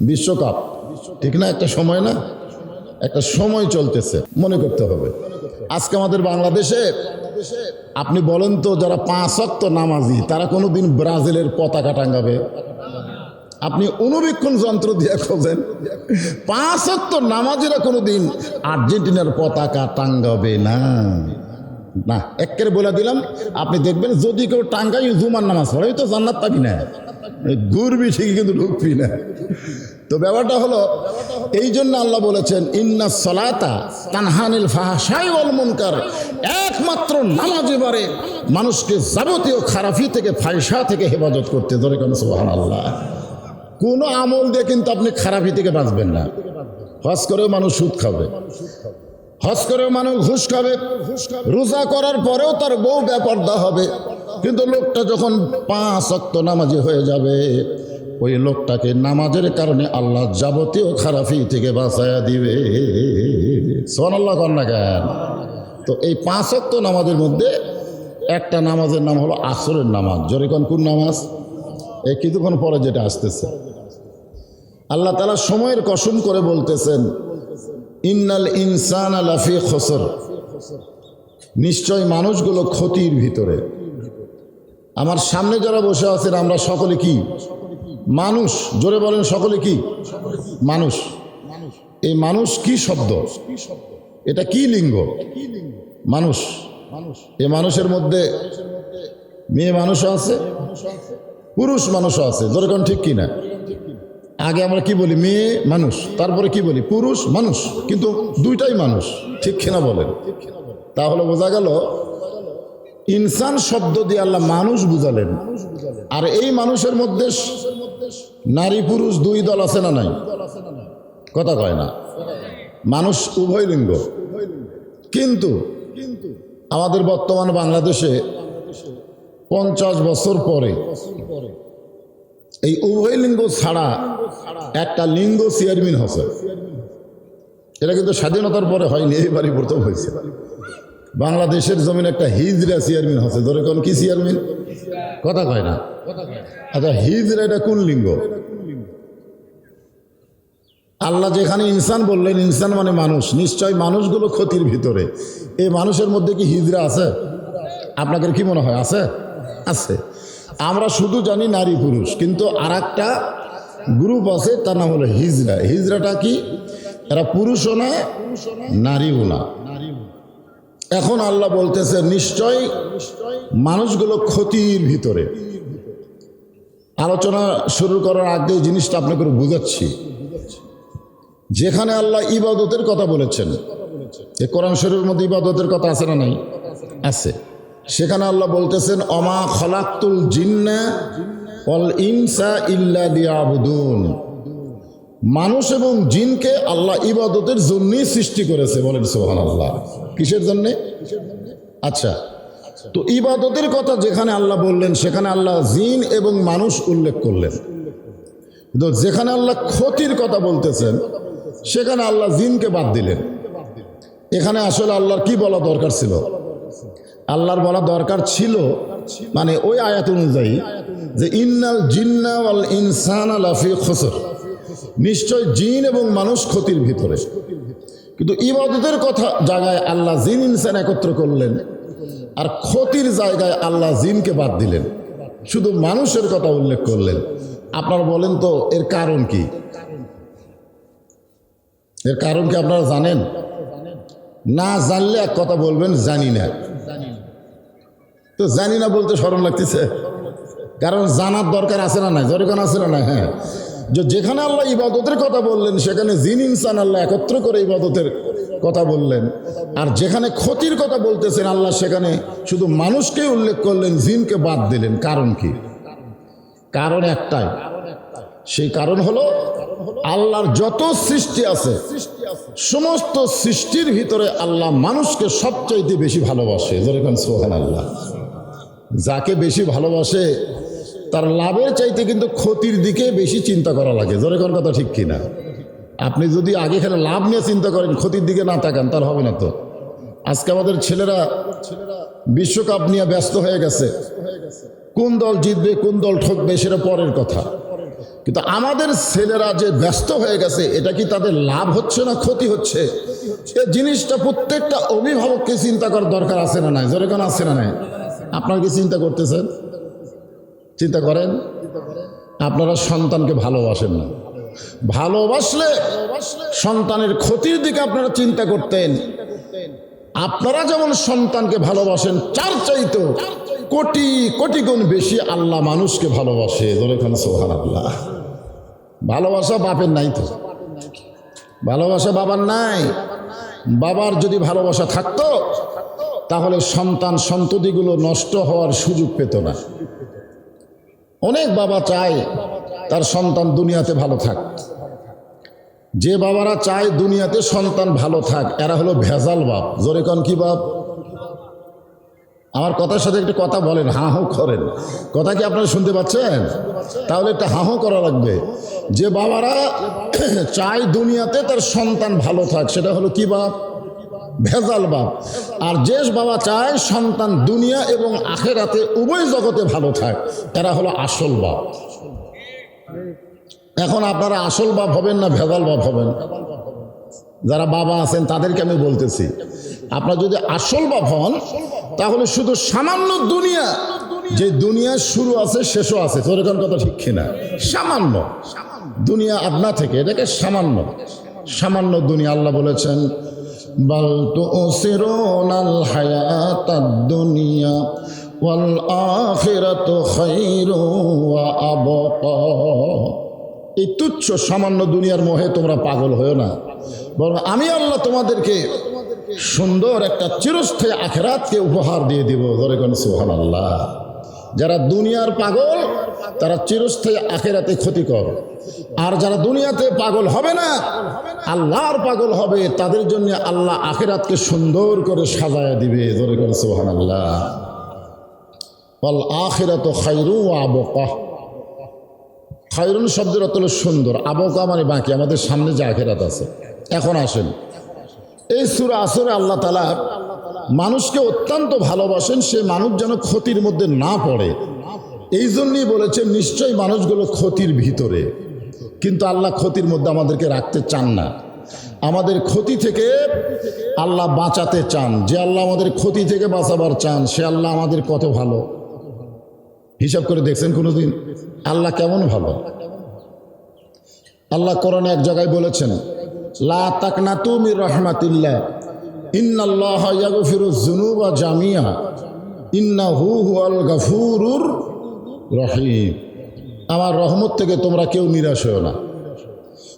বিশ্বকাপ, ঠিক না? একটা সময় না, একটা সময় চলতেছে, মনে করতে হবে। আজকে আমাদের বাংলাদেশে আপনি বলেন তো, যারা 5 ওয়াক্ত নামাজি তারা কোনোদিন ব্রাজিলের পতাকা টাঙ্গাবে? আপনি অনুবীক্ষণ যন্ত্র দিয়ে খোঁজেন, 5 ওয়াক্ত নামাজিরা কোনোদিন আর্জেন্টিনার পতাকা টাঙ্গাবে না। না, একেবারে বলে দিলাম, আপনি দেখবেন যদি কেউ টাঙ্গাই জুমার নামাজ পড়ে তো জান্নাত পাবি না, ঘুরবি ঠিকই কিন্তু ঢুকবি না। তো ব্যাপারটা হলো এই জন্য আল্লাহ বলেছেন ইন্না সলাতা তানহানিল ফাহশাই ওয়াল মুনকার, একমাত্র নামাজে পারে মানুষকে যাবতীয় খারাপি থেকে, ফাহশা থেকে হেফাজত করতে। ধরে কেন সুবহানাল্লাহ। কোনো আমল দিয়ে কিন্তু আপনি খারাপি থেকে বাঁচবেন না। হজ করেও মানুষ সুদ খাবে, হজ করেও মানুষ ঘুষ খাবে, রোজা করার পরেও তার বউ বেপরদা হবে, কিন্তু লোকটা যখন 5 ওয়াক্ত নামাজি হয়ে যাবে, ওই লোকটাকে নামাজের কারণে আল্লাহ যাবতীয় খারাপি থেকে বাঁচায়া দিবে। সুবহানাল্লাহ কর না কেন? তো এই 5 ওয়াক্ত নামাজের মধ্যে একটা নামাজের নাম হলো আসরের নামাজ। জোরে কোন কোন নামাজ? এই কিছুক্ষণ পরে যেটা আসতেছে, আল্লাহ তাআলা সময়ের কসম করে বলতেছেন ইন্নাল ইনসানা লাফি খুসর, নিশ্চয় মানুষগুলো ক্ষতির ভিতরে। আমার সামনে যারা বসে আছেন আমরা সকলে কি মানুষ? জোরে বলেন, সকলে কি মানুষ? এই মানুষ কি শব্দ? এটা কি লিঙ্গ? মানুষ। এই মানুষের মধ্যে মেয়ে মানুষও আছে, পুরুষ মানুষও আছে। জোরে কোন ঠিক কিনা? আগে আমরা কি বলি? মেয়ে মানুষ, তারপরে কি বলি? পুরুষ মানুষ, কিন্তু দুইটাই মানুষ, ঠিক কিনা বলেন? তাহলে বোঝা গেল ইনসান শব্দ দিয়ে আল্লাহ মানুষ বুঝালেন। আর এই মানুষের মধ্যে নারী পুরুষ 2 দল আছে না নাই? কথা কয় না। মানুষ উভয় লিঙ্গ, কিন্তু আমাদের বর্তমান বাংলাদেশে 50 বছর পরে এই উভয় লিঙ্গ ছাড়া একটা লিঙ্গ চেয়ারম্যান হচ্ছে। এটা কিন্তু স্বাধীনতার পরে হয়নি, এইবারই প্রথম হয়েছে। বাংলাদেশের জমিন একটা হিজড়া চেয়ারম্যান হচ্ছে। ধরে কোন কি চেয়ারম্যান? কথা কয় না। আচ্ছা, হিজড়া এটা কোন লিঙ্গ? আল্লাহ যেখানে ইনসান বললেন, ইনসান মানে মানুষ, নিশ্চয় মানুষগুলো ক্ষতির ভিতরে। এই মানুষের মধ্যে কি হিজড়া আছে? আপনাদের কি মনে হয় আছে? আছে। আমরা শুধু জানি নারী পুরুষ, কিন্তু আর একটা গ্রুপ আছে, তার নাম হলো হিজড়া। হিজড়াটা কি? এরা পুরুষও না, নারীও না। এখন আল্লাহ বলতেছে নিশ্চয় মানুষগুলো ক্ষতির ভিতরে। আলোচনা শুরু করার আগে জিনিসটা আপনাকে বুঝাচ্ছি। যেখানে আল্লাহ ইবাদতের কথা বলেছেন, এই কোরআন শরীফের মধ্যে ইবাদতের কথা আছে না নাই? আছে। সেখানে আল্লাহ বলতেছেন অমা খলাকতুল জিন্না ওয়াল ইনসা ইল্লা লিয়াবুদুন, মানুষ এবং জিনকে আল্লাহ ইবাদতের জন্যই সৃষ্টি করেছে। বলেন সুবহানাল্লাহ। কিসের জন্যে? আচ্ছা, তো ইবাদতের কথা যেখানে আল্লাহ বললেন, সেখানে আল্লাহ জিন এবং মানুষ উল্লেখ করলেন। তো যেখানে আল্লাহ ক্ষতির কথা বলতেছেন, সেখানে আল্লাহ জিনকে বাদ দিলেন। এখানে আসলে আল্লাহর কি বলা দরকার ছিল? আল্লাহর বলা দরকার ছিল মানে ওই আয়াত অনুযায়ী যে ইন্নাল জিন্না ওয়াল ইনসানা লাফি খুসর, নিশ্চয় জিন এবং মানুষ ক্ষতির ভিতরে। কিন্তু ইবাদতের কথা জায়গায় আল্লাহ জিন ইনসান একত্র করলেন, আর ক্ষতির জায়গায় আল্লাহ জিনকে বাদ দিলেন, শুধু মানুষের কথা উল্লেখ করলেন। আপনারা বলেন তো এর কারণ কি? এর কারণ কি আপনারা জানেন? না জানলে এক কথা বলবেন জানি না। তো জানি না বলতে শরম লাগতেছে, কারণ জানার দরকার আছে না নাই? দরকার আছে না নাই? হ্যাঁ, যেখানে আল্লাহ ইবাদতের কথা বললেন, সেখানে জিন ইনসান আল্লাহ একত্র করে ইবাদতের কথা বললেন। আর যেখানে ক্ষতির কথা বলতেছেন আল্লাহ, সেখানে শুধু মানুষকে উল্লেখ করলেন, জিনকে বাদ দিলেন। কারণ কি? কারণ একটাই, সেই কারণ হলো আল্লাহর যত সৃষ্টি আছে, সমস্ত সৃষ্টির ভিতরে আল্লাহ মানুষকে সবচাইতে বেশি ভালোবাসে। যেরকম সুবহানাল্লাহ। যাকে বেশি ভালোবাসে তার লাভের চাইতে কিন্তু ক্ষতির দিকে বেশি চিন্তা করা লাগে। যেরকম কথা ঠিক কিনা? আপনি যদি আগে খেলে লাভ নিয়ে চিন্তা করেন, ক্ষতির দিকে না তাকান, তার হবে না। তো আজকে আমাদের ছেলেরা বিশ্বকাপ নিয়ে ব্যস্ত হয়ে গেছে। কোন দল জিতবে, কোন দল ঠকবে, সেটা পরের কথা। কিন্তু আমাদের ছেলেরা যে ব্যস্ত হয়ে গেছে, এটা কি তাদের লাভ হচ্ছে না ক্ষতি হচ্ছে? এই জিনিসটা প্রত্যেকটা অভিভাবককে চিন্তা করার দরকার আছে না নাই? জোরে কোন আছে না নাই? আপনারা কি চিন্তা করতেছেন? চিন্তা করেন। আপনারা সন্তানকে ভালোবাসেন না, ভালোবাসলে সন্তানের ক্ষতির দিকে আপনারা চিন্তা করতেন। আপনারা যেমন সন্তানকে ভালোবাসেন, চার চাইতো কোটি কোটি গুণ বেশি আল্লাহ মানুষকে ভালোবাসে। ধরেখান সুবহানাল্লাহ। ভালোবাসা বাপের নাই তো, ভালোবাসা বাবার নাই। বাবার যদি ভালোবাসা থাকতো তাহলে সন্তান সন্ততিগুলো নষ্ট হওয়ার সুযোগ পেত না। অনেক বাবা চায় তার সন্তান দুনিয়াতে ভালো থাক। যে বাবারা চায় দুনিয়াতে সন্তান ভালো থাক, এরা হলো ভেজাল বাপ। জোরে কন কি বাপ? আমার কথার সাথে একটু কথা বলেন, হাঁ হো করেন। কথা কি আপনারা শুনতে পাচ্ছেন? তাহলে একটা হাঁ হো করা লাগবে। যে বাবারা চায় দুনিয়াতে তার সন্তান ভালো থাক, সেটা হলো কি বাপ? ভেজাল বাপ। আর যে বাবা চায় সন্তান দুনিয়া এবং আখেরাতে উভয় জগতে ভালো থাক, এরা হলো আসল বাপ। এখন আপনারা আসল বাপ হবেন না ভেজাল বাপ হবেন? যারা বাবা আছেন তাদেরকে আমি বলতেছি, আপনারা যদি আসল বাপ হন তাহলে শুধু সামান্য দুনিয়া, যে দুনিয়ার শুরু আছে শেষও আছে, তোর এখন কথা ঠিক কিনা? সামান্য দুনিয়া আপনা থেকে, এটাকে সামান্য সামান্য দুনিয়া। আল্লাহ বলেছেন বাল তুসিরুনাল হায়াতাদ দুনিয়া ওয়াল আখিরাতু খায়রু ওয়া আবকা। এই তুচ্ছ সামান্য দুনিয়ার মোহে তোমরা পাগল হয়েও না, বরং আমি আল্লাহ তোমাদেরকে সুন্দর একটা চিরস্থায়ী আখিরাতকে উপহার দিয়ে দিব। ধরে কোন সুবহানাল্লাহ। যারা দুনিয়ার পাগল তারা চিরস্থায়ী আখিরাতে ক্ষতিকর, আর যারা দুনিয়াতে পাগল হবে না, আল্লাহর পাগল হবে, তাদের জন্য আল্লাহ আখিরাতকে সুন্দর করে সাজায় দিবে। ধরে কোন সুবহানাল্লাহ। ওয়াল আখিরাতু খায়রু ওয়া আবকা। খায়রুন শব্দের অর্থ হলো সুন্দর, আবকা মানে বাকি, আমাদের সামনে যে আখিরাত আছে। এখন আসেন, এই সূরা আসরে আল্লাহ তাআলা মানুষকে অত্যন্ত ভালোবাসেন, সে মানুষ যেন ক্ষতির মধ্যে না পড়ে। এই জন্যই বলেছেন নিশ্চয়ই মানুষগুলো ক্ষতির ভিতরে, কিন্তু আল্লাহ ক্ষতির মধ্যে আমাদেরকে রাখতে চান না। আমাদের ক্ষতি থেকে আল্লাহ বাঁচাতে চান। যে আল্লাহ আমাদের ক্ষতি থেকে বাঁচাবার চান, সে আল্লাহ আমাদের কত ভালো। হিসাব করে দেখছেন কোনোদিন আল্লাহ কেমন ভালো? আল্লাহ কোরআনে এক জায়গায় বলেছেন লা তাকনাতু মির রাহমাতিল্লাহ ইন্নাল্লাহা ইয়াগফিরুয যুনুবা জামিআ ইন্নাহু হুয়াল গাফুরুর রহিম। আমার রহমত থেকে তোমরা কেউ নিরাশ হও না।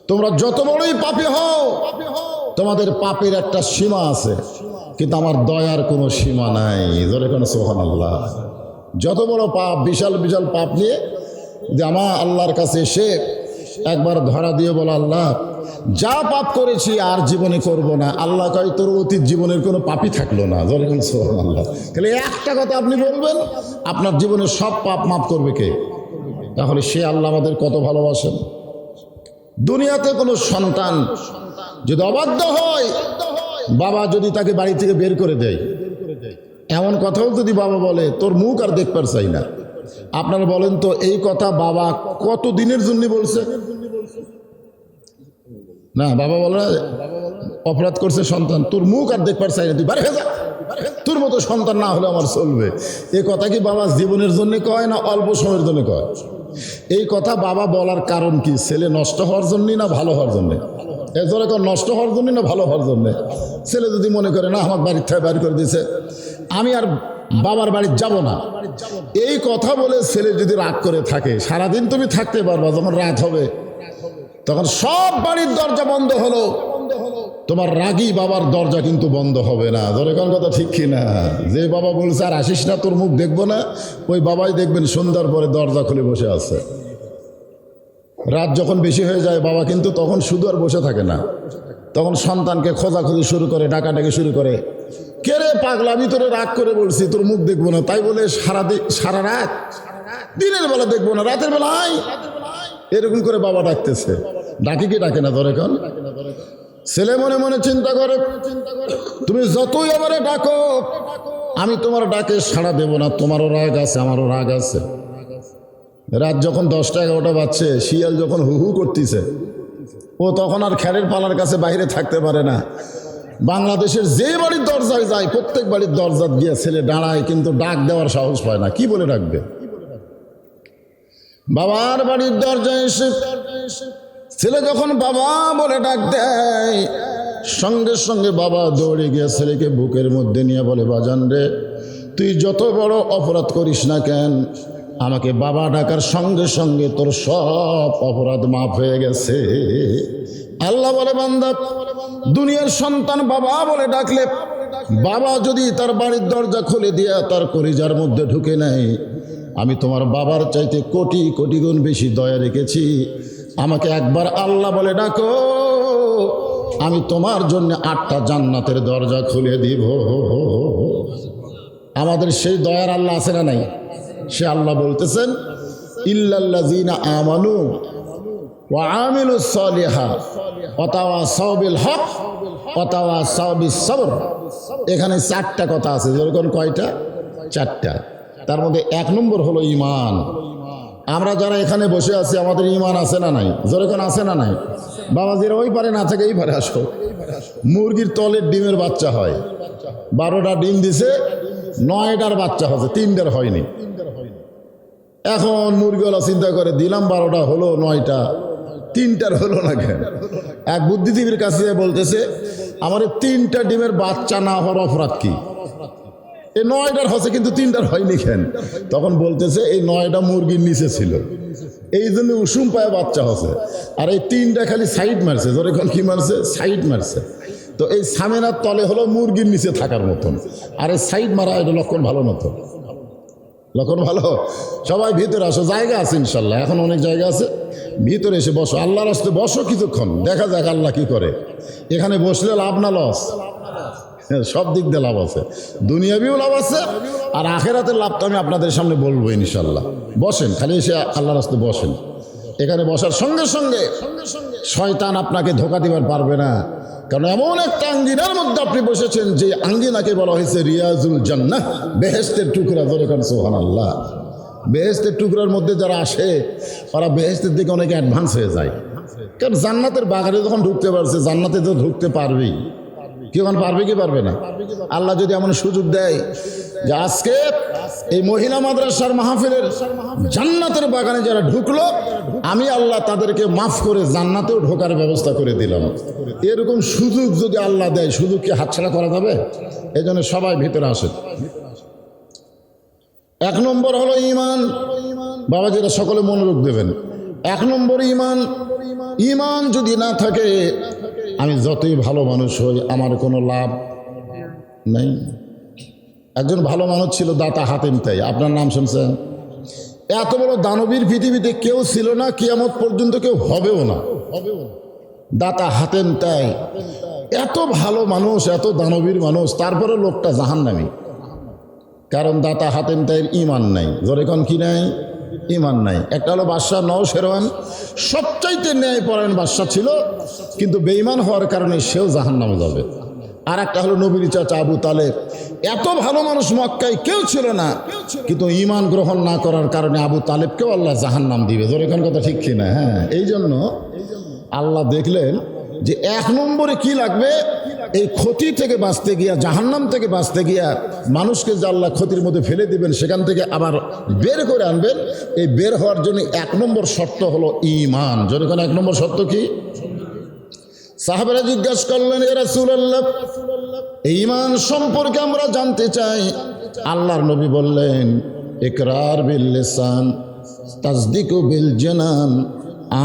তোমরা যত বড়ই পাপী হও, তোমাদের পাপের একটা সীমা আছে, কিন্তু আমার দয়ার কোনো সীমা নাই। ধরে কোন সুবহানাল্লাহ। যত বড় পাপ, বিশাল বিশাল পাপ নিয়ে যে আমার আল্লাহর কাছে এসে একবার ধরা দিয়ে বলো আল্লাহ যা পাপ করেছি আর জীবনে করব না, আল্লাহ কয় তোর অতীত জীবনের কোনো পাপই থাকলো না। ধরে কোন সুবহানাল্লাহ। তাহলে একটা কথা আপনি বলবেন, আপনার জীবনের সব পাপ মাফ করবে কে? তাহলে সে আল্লাহ আমাদের কত ভালোবাসেন। দুনিয়াতে কোনো সন্তান যদি অবাধ্য হয়, বাবা যদি তাকে বাড়ি থেকে বের করে দেয়, এমন কথাও যদি বাবা বলে তোর মুখ আর দেখবার চাই না, আপনারা বলেন তো এই কথা বাবা কত দিনের জন্য বলছে? না, বাবা বলে অপরাধ করছে সন্তান, তোর মুখ আর দেখবার চাই না, তুই বাড়ি হয়ে যা, তোর মতো সন্তান না হলে আমার চলবে। এই কথা কি বাবা জীবনের জন্য কয় না অল্প সময়ের জন্য কয়? এই কথা বাবা বলার কারণ কি? ছেলে নষ্ট হওয়ার জন্যই না ভালো হওয়ার জন্যে? এজন্য নষ্ট হওয়ার জন্য না ভালো হওয়ার জন্যে? ছেলে যদি মনে করে না আমার বাড়ির থেকে বাড়ি করে দিয়েছে, আমি আর বাবার বাড়ি যাব না, এই কথা বলে ছেলে যদি রাগ করে থাকে, সারাদিন তুমি থাকতে পারবা, যখন রাত হবে তখন সব বাড়ির দরজা বন্ধ হলো, তোমার রাগী বাবার দরজা কিন্তু বন্ধ হবে না। ধরে কোন কথা ঠিক কিনা? যে বাবা বলছে আর আসিস না, তোর মুখ দেখবো না, ওই বাবাই দেখবেন সন্ধ্যার পরে দরজা খুলে বসে আছে। রাত যখন বেশি হয়ে যায়, বাবা কিন্তু তখন শুধু আর বসে থাকে না, তখন সন্তানকে খোঁজাখুঁজি শুরু করে, ডাকাডাকি শুরু করে, কে রে পাগলা, আমি তোরে রাগ করে বলছি তোর মুখ দেখবো না, তাই বলে সারা রাত, দিনের বেলা দেখবো না, রাতের বেলা আয়, এরকম করে বাবা ডাকতেছে। ডাকি কি ডাকে না? ধরে কোন ছেলে মনে মনে চিন্তা করে তুমি যতই আমারে ডাকো আমি তোমার ডাকে সাড়া দেব না, তোমারও রাগ আছে আমারও রাগ আছে। রাত যখন 10টা 11টা বাজছে, শিয়াল যখন হু হু করতেছে, ও তখন আর খ্যারের পালার কাছে বাইরে থাকতে পারে না। বাংলাদেশের যে বাড়ির দরজায় যায় প্রত্যেক বাড়ির দরজা দিয়ে ছেলে দাঁড়ায়, কিন্তু ডাক দেওয়ার সাহস পায় না। কি বলে ডাকবে? বাবার বাড়ির দরজায় এসে ছেলে যখন বাবা বলে ডাক দেয়, সঙ্গে সঙ্গে বাবা দৌড়ে গিয়ে ছেলেকে বুকের মধ্যে নিয়ে বলে, বাজান রে, তুই যত বড় অপরাধ করিস না কেন, আমাকে বাবা ডাকার সঙ্গে সঙ্গে তোর সব অপরাধ মাফ হয়ে গেছে। আল্লাহ বলে, বান্দা, দুনিয়ার সন্তান বাবা বলে ডাকলে বাবা যদি তার বাড়ির দরজা খুলে দিয়া তার কলিজার মধ্যে ঢুকে নেয়, আমি তোমার বাবার চাইতে কোটি কোটি গুণ বেশি দয়া রেখেছি। আমাকে একবার আল্লাহ বলে ডাকো, আমি তোমার জন্য 8টা জান্নাতের দরজা খুলে দিব। আমাদের সেই দয়ার আল্লাহ আছে না নাই? সে আল্লাহ বলতেছেন, ইল্লাল্লাযীনা আমানু ওয়া আমিলুস সালিহাত ওয়া তাওয়াসাউ বিল হক ওয়া তাওয়াসাউ বিস সবর। এখানে 4টা কথা আছে। যেরকম কয়টা? 4টা। তার মধ্যে 1 নম্বর হলো ঈমান। আমরা যারা এখানে বসে আছি, আমাদের ঈমান আছে না নাই? যেরকম আছে না নাই? বাবাজিরা ওই পারে না থেকে এই পারে আসো। মুরগির তলের ডিমের বাচ্চা হয়, 12টা ডিম দিছে, 9টার বাচ্চা হচ্ছে, 3টার হয়নি। এখন মুরগিওয়ালা চিন্তা করে, দিলাম 12টা, হলো 9টা, 3টার হলো না কেন? এক বুদ্ধিজীবীর কাছে বলতেছে, আমার 3টা ডিমের বাচ্চা না হওয়ার অপরাধ কি? এই 9টার হচ্ছে কিন্তু 3টার হয়নি কেন? তখন বলতেছে, এই 9টা মুরগির নিচে ছিল, এই জন্য উষুম পায়ে বাচ্চা হচ্ছে। আর এই 3টা খালি সাইড মারছে। যখন কি মারছে? সাইড মারছে। তো এই সামেনার তলে হলো মুরগির নিচে থাকার মতন, আর এই সাইড মারা এটা লক্ষণ ভালো মতো। লক্ষণ ভালো। সবাই ভিতরে আসো, জায়গা আছে ইনশাল্লাহ, এখন অনেক জায়গা আছে। ভিতরে এসে বসো, আল্লাহর রাস্তে বসো কিছুক্ষণ, দেখা যাক আল্লাহ কি করে। এখানে বসলে লাভ না লস? সব দিক দিয়ে লাভ আছে, দুনিয়াবিও লাভ আছে, আর আখেরাতের লাভ তো আমি আপনাদের সামনে বলবো ইনশাল্লাহ। বসেন, খালি এসে আল্লাহর রাস্তে বসেন। এখানে বসার সঙ্গে সঙ্গে শয়তান আপনাকে ধোঁকা দিবার পারবে না। কারণ এমন একটা আঙ্গিনার মধ্যে আপনি বসেছেন যে আঙ্গিনাকে বলা হয়েছে রিয়াজুল জান্নাহ, বেহেশতের টুকরা। ধরে কারণ সুবহানাল্লাহ, বেহেশতের টুকরার মধ্যে যারা আসে ওরা বেহেশতের দিকে অনেক অ্যাডভান্স হয়ে যায়। কারণ জান্নাতের বাগানে যখন ঢুকতে পারছে, জান্নাতে তো ঢুকতে পারবেই। কেমন পারবে কি পারবে না? আল্লাহ যদি এমন সুযোগ দেয় যে আজকে এই মহিলা মাদ্রাসার মাহফিলের জান্নাতের বাগানে যারা ঢুকলো, আমি আল্লাহ তাদেরকে মাফ করে জান্নাতেও ঢোকার ব্যবস্থা করে দিলাম। এরকম সুযোগ যদি আল্লাহ দেয়, সুযোগ কি হাতছাড়া করা যাবে? এই জন্য সবাই ভিতরে আসে। 1 নম্বর হলো ঈমান। বাবাজিরা সকলে মনোযোগ দেবেন। 1 নম্বর ঈমান। ঈমান যদি না থাকে, আমি যতই ভালো মানুষ হই আমার কোনো লাভ নেই। একজন ভালো মানুষ ছিল দাতা হাতেম তাই, আপনার নাম শুনছেন? এত বড় দানবীর পৃথিবীতে কেউ ছিল না, কিয়ামত পর্যন্ত কেউ হবেও না। দাতা হাতেম তাই এত ভালো মানুষ, এত দানবীর মানুষ, তারপরে লোকটা জাহান্নামী। কারণ দাতা হাতেম তাইয়ের ঈমান নাই। যখন কি নাই? ঈমান নাই। একটা হলো বাদশাহ নওশেরওয়ান, সবচাইতে ন্যায়পরায়ণ বাদশাহ ছিল, কিন্তু বেঈমান হওয়ার কারণে সেও জাহান্নামে যাবে। আর একটা হলো নবীর চাচা আবু তালেব। এত ভালো মানুষ মক্কায় কেউ ছিল না, কিন্তু ঈমান গ্রহণ না করার কারণে আবু তালেবকেও আল্লাহ জাহান্নাম দিবে। যখন কথা ঠিক কিনা? হ্যাঁ, এই জন্য আল্লাহ দেখলেন যে 1 নম্বরে কি লাগবে, এই ক্ষতি থেকে বাঁচতে গিয়া, জাহান্নাম থেকে বাঁচতে গিয়া মানুষকে যে আল্লাহ ক্ষতির মধ্যে ফেলে দিবেন, সেখান থেকে আবার বের করে আনবেন। এই বের হওয়ার জন্য 1 নম্বর শর্ত হলো ঈমান। যখন 1 নম্বর শর্ত কি? সাহাবারা জিজ্ঞাসা করলেন, ইয়া রাসূলুল্লাহ, ঈমান সম্পর্কে আমরা জানতে চাই। আল্লাহর নবী বললেন, ইকরার বিল লিসান, তাসদিকু বিল জানান,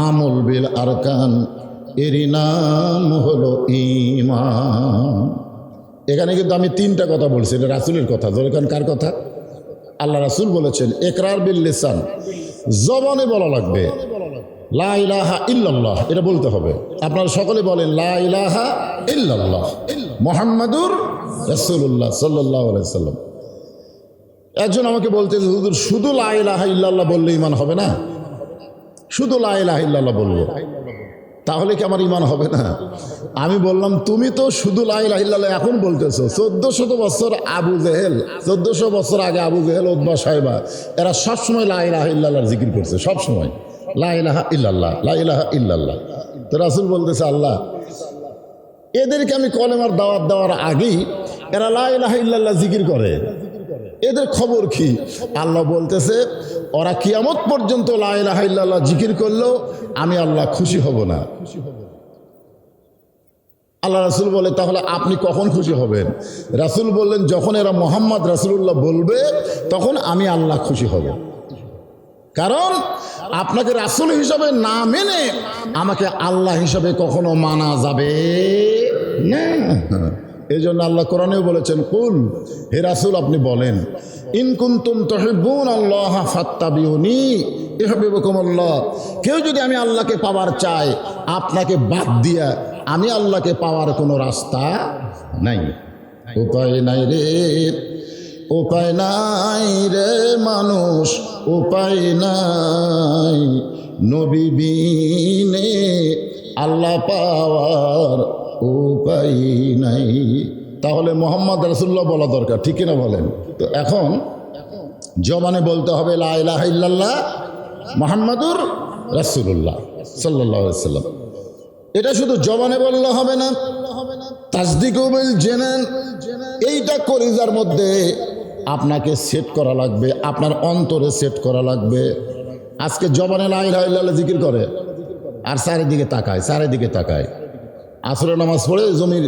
আমল বিল আরকান, এরই নাম হলো ঈমান। এখানে কিন্তু আমি 3টা কথা বলছি, এটা রাসূলের কথা। যখন কার কথা? আল্লাহ রাসূল বলেছেন ইকরার বিল লিসান, জবানে বলা লাগবে লা ইলাহা ইল্লাল্লাহ, এটা বলতে হবে। আপনারা সকলে বলেন লা ইলাহা ইল্লাল্লাহ মুহাম্মাদুর রাসূলুল্লাহ সাল্লাল্লাহু আলাইহি সাল্লাম। একজন আমাকে বলতে, হুজুর শুধু লা ইলাহা ইল্লাল্লাহ বললে ঈমান হবে না? শুধু লা ইলাহা ইল্লাল্লাহ বলবো, তাহলে কি আমার ইমান হবে না? আমি বললাম তুমি তো শুধু লা ইলাহা ইল্লাল্লাহ এখন বলতেছো, 1400 বছর আবু জেহেল, 1400 বছর আগে আবু জেহেল, উতবা, সাইবা, এরা সবসময় লা ইলাহা ইল্লাল্লাহর জিকির করছে, সবসময় লা ইলাহা ইল্লাল্লাহ, লা ইলাহা ইল্লাল্লাহ। তো রাসূল বলতেছে আল্লাহ, এদেরকে আমি কলেমার দাওয়াত দেওয়ার আগেই এরা লা ইলাহা ইল্লাল্লাহ জিকির করে, এদের খবর কি? আল্লাহ বলতেছে ওরা কিয়ামত পর্যন্ত লা ইলাহা ইল্লাল্লাহ জিকির করলেও আমি আল্লাহ খুশি হব না। আল্লাহ রাসূল বলে তাহলে আপনি কখন খুশি হবেন? রাসূল বললেন যখন এরা মুহাম্মদ রাসূলুল্লাহ বলবে তখন আমি আল্লাহ খুশি হব। কারণ আপনাকে রাসূল হিসাবে না মেনে আমাকে আল্লাহ হিসাবে কখনো মানা যাবে না। এই জন্য আল্লাহ কোরআনেও বলেছেন, কুল, হে রাসূল আপনি বলেন, ইন কুনতুম তুহিব্বুনাল্লাহ ফাত্তাবিউনি ইউহিব্বুকুমুল্লাহ, কেউ যদি আমি আল্লাহকে পাওয়ার চায় আপনাকে বাদ দিয়া আমি আল্লাহকে পাওয়ার কোনো রাস্তা নাই। উপায় নাই রে, উপায় নাই রে মানুষ, উপায় নাই, নবী বিনে আল্লাহ পাওয়ার উপায় নাই। তাহলে মুহাম্মদ রাসূলুল্লাহ বলা দরকার, ঠিক কিনা বলেন? তো এখন জবানে বলতে হবে লা ইলাহা ইল্লাল্লাহ মুহাম্মাদুর রাসূলুল্লাহ সাল্লাল্লাহু আলাইহি ওয়াসাল্লাম। এটা শুধু জবানে বললে হবে না, তাসদিকু বিল জানান, এইটা কলিজার মধ্যে আপনাকে সেট করা লাগবে, আপনার অন্তরে সেট করা লাগবে। আজকে জবানে লা ইলাহা ইল্লাল্লাহ জিকির করে আর চারিদিকে তাকায়, চারিদিকে তাকায়। আসরের নামাজ পড়ে জমির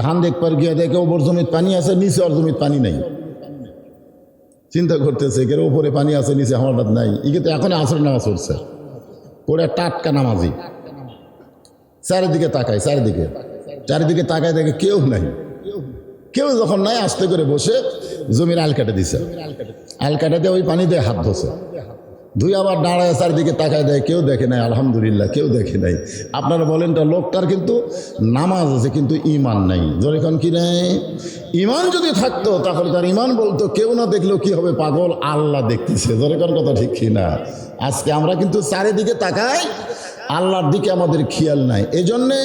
ধান দেখবার গিয়ে দেখে ওপর জমির পানি আছে, নিচে আর জমির পানি নেই। চিন্তা করতেছে এর উপরে পানি আছে, নিচে আমার নাই। ই কিন্তু এখন আসরের নামাজ পড়ছে, পড়ে টাটকা নামাজি। চারিদিকে তাকায়, চারিদিকে চারিদিকে তাকায় দেখে কেউ নাই। কেউ যখন নাই আস্তে করে বসে জমির আল কাটে দিছে, আল কাটে দিয়ে ওই পানি দিয়ে হাত ধোছে, ধুই আবার দাঁড়ায় চারিদিকে তাকায় দেয়, কেউ দেখে নাই, আলহামদুলিল্লাহ কেউ দেখে নাই। আপনারা বলেন তো লোকটার কিন্তু নামাজ আছে কিন্তু ইমান নাই। যখন কি নেই, ইমান যদি থাকতো তাহলে তার ইমান বলতো কেউ না দেখলেও কি হবে, পাগল আল্লাহ দেখতেছে। যখন কথা ঠিক কি না? আজকে আমরা কিন্তু চারিদিকে তাকাই, আল্লাহর দিকে আমাদের খেয়াল নাই। এজন্যে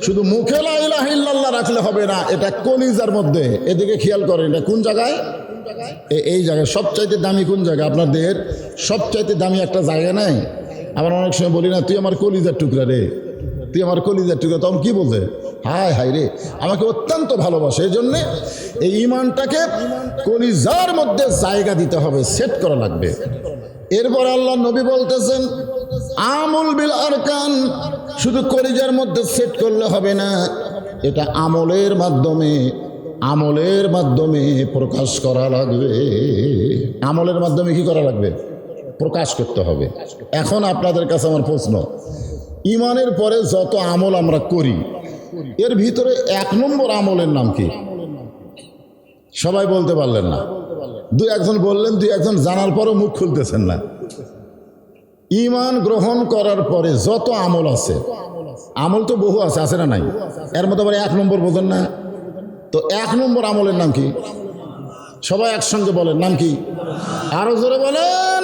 শুধু মুখে লা ইলাহা ইল্লাল্লাহ রাখলে হবে না, এটা কলিজার মধ্যে এদিকে খেয়াল করেন। এটা কোন জায়গায়? এই জায়গায়। সবচাইতে দামি কোন জায়গা? আপনার দেহের সবচাইতে দামি একটা জায়গা নাই? আবার অনেক সময় বলি না, তুই আমার কলিজার টুকরা রে, তুই আমার কলিজার টুকরা। তখন কি বলছে? হায় হায় রে, আমাকে অত্যন্ত ভালোবাসে। এই জন্যে এই ইমানটাকে কলিজার মধ্যে জায়গা দিতে হবে, সেট করা লাগবে। এরপর আল্লাহ নবী বলতেছেন আমল বিল আরকান, শুধু কলিজার মধ্যে সেট করলে হবে না, এটা আমলের মাধ্যমে, আমলের মাধ্যমে প্রকাশ করা লাগবে। আমলের মাধ্যমে কি করা লাগবে? প্রকাশ করতে হবে। এখন আপনাদের কাছে আমার প্রশ্ন, ইমানের পরে যত আমল আমরা করি এর ভিতরে 1 নম্বর আমলের নাম কি? সবাই বলতে পারলেন না। 2-1জন বললেন, 2-1জন জানার পরও মুখ খুলতেছেন না। ইমান গ্রহণ করার পরে যত আমল আছে, আমল তো বহু আছে, আছে না নাই? এর মধ্যে আবার 1 নম্বর বোঝেন না তো। 1 নম্বর আমলের নাম কি? সবাই একসঙ্গে বলেন, নাম কি? আরো জোরে বলেন।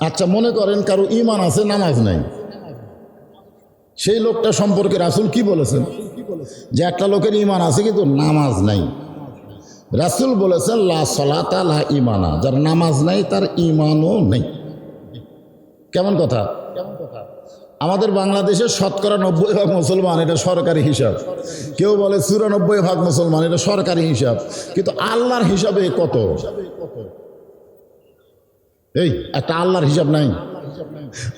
আচ্ছা, মনে করেন কারো ইমান আছে, নামাজ নাই। সেই লোকটা সম্পর্কে রাসূল কি বলেছেন? যে একটা লোকের ইমান আছে কিন্তু নামাজ নাই। রাসূল বলেছেন লা সলাতা লা ইমানা, যার নামাজ নাই তার ইমানও নেই। কেমন কথা? আমাদের বাংলাদেশে 90% মুসলমান, এটা সরকারি হিসাব। কেউ বলে 94% মুসলমান, এটা সরকারি হিসাব। কিন্তু আল্লাহর হিসাবে কত? এই একটা আল্লাহর হিসাব নাই।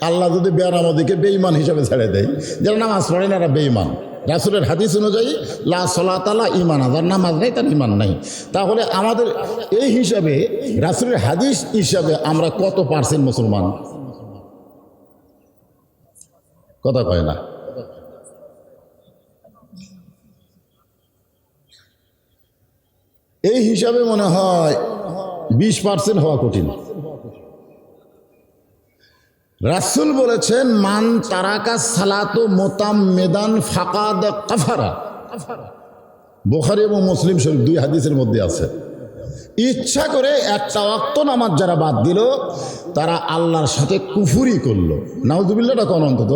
আল্লাহ যদি বেয়ানামদিকে বেঈমান হিসাবে ছেড়ে দেয়, যারা নামাজ পড়ে না এরা বেঈমান। রাসূলের হাদিস অনুযায়ী লা সলাতা লা ইমানা, যার নামাজ নাই তার ইমান নাই। তাহলে আমাদের এই হিসাবে, রাসূলের হাদিস হিসাবে আমরা কত % মুসলমান? কথা কয় না। এই হিসাবে মনে হয় 20% হওয়া কঠিন। রাসূল বলেছেন মান তারাকা সালাতু মুতাম্মিদান ফাকাদ কাফারা। বুখারী এবং মুসলিম শরীফ 2 হাদিসের মধ্যে আছে, ইচ্ছা করে একটা ওয়াক্ত নামাজ যারা বাদ দিল তারা আল্লাহর সাথে কুফরি করলো। নাউজুবিল্লাহটা কোন অন্তত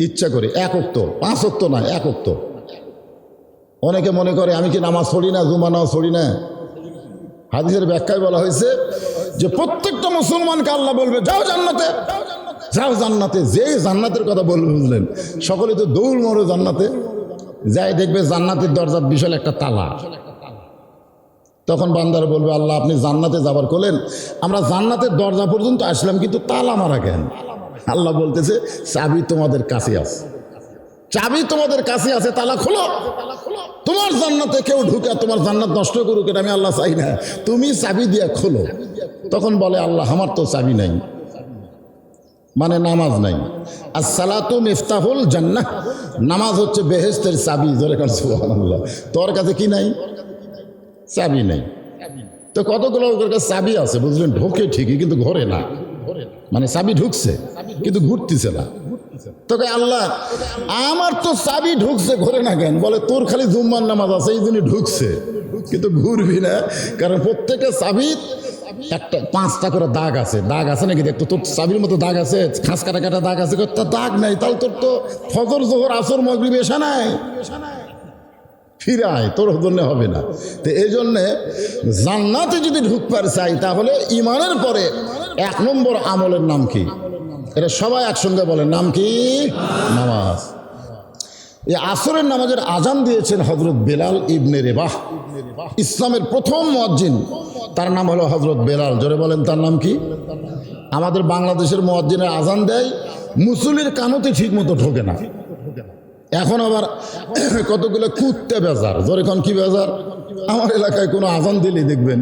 ইচ্ছা করে, এক ওক্ত, 5 ওক্ত না, এক ওক্ত। অনেকে মনে করে আমি কি নামাজ পড়ি না, জুমা নামাজ পড়ি না। হাদিসের ব্যাখ্যায় বলা হয়েছে যে প্রত্যেকটা মুসলমানকে আল্লাহ বলবে যাও জান্নাতে, যাও জান্নাতে। যে জান্নাতের কথা বলবে বুঝলেন, সকলে তো দৌড় মরো জান্নাতে। যাই দেখবে জান্নাতের দরজার বিশাল একটা তালা। তখন বান্দার বলবে আল্লাহ আপনি জান্নাতে যাবার করলেন, আমরা জান্নাতের দরজা পর্যন্ত আসলাম কিন্তু তালা মারা কেন? আল্লাহ বলতেছে চাবি তোমাদের কাছে আছে, চাবি তোমাদের কাছে আছে, তালা খোলো। তোমার জান্নাতে কেউ ঢুকে তোমার জান্নাত নষ্ট করুক এটা আমি আল্লাহ চাই না, তুমি চাবি দিয়ে খোলো। তখন বলে আল্লাহ আমার তো চাবি নাই, মানে নামাজ নাই। আর সালাতু মিফতাহুল জান্নাহ, নামাজ হচ্ছে বেহেশতের চাবি। জোরে কার সুবহানাল্লাহ। তোর কাছে কি নাই? চাবি নাই। তো কতগুলো কাছে চাবি আছে বুঝলেন, ঢোকে ঠিকই কিন্তু ঘরে না, মানে চাবি ঢুকছে কিন্তু ঘুরতেছে না। তোকে আল্লাহ আমার তো চাবি ঢুকছে ঘরে না কেন? বলে তোর খালি জুম্মার নামাজ আছে এই জন্য ঢুকছে, কিন্তু ঘুরবি না। কারণ প্রত্যেকটা চাবি একটা 5টা করে দাগ আছে। দাগ আছে নাকি দেখতো? তোর চাবির মতো দাগ আছে, খাস কাটা কাটা দাগ আছে, তার দাগ নাই। তাহলে তোর তো ফজর জোহর আসর মাগরিব এশা নাই, ফিরায় তোর জন্য হবে না। তো এই জন্যে জান্নাতে যদি ঢুকবার চাই তাহলে ইমানের পরে 1 নম্বর আমলের নাম কি? এটা সবাই একসঙ্গে বলেন, নাম কি? নামাজ। এই আসরের নামাজের আজান দিয়েছেন হযরত বেলাল ইবনে রেবাহ, ইসলামের প্রথম মুয়াজ্জিন। তার নাম হলো হযরত বেলাল। জোরে বলেন তার নাম কি? আমাদের বাংলাদেশের মুয়াজ্জিনের আজান দেয়, মুসল্লির কানতে ঠিক মতো ঢোকে না। এখন আবার কতগুলো কুত্তে বেজার। জোরে কোন কি বেজার? আমার এলাকায় কোনো আজান দিলেই দেখবেন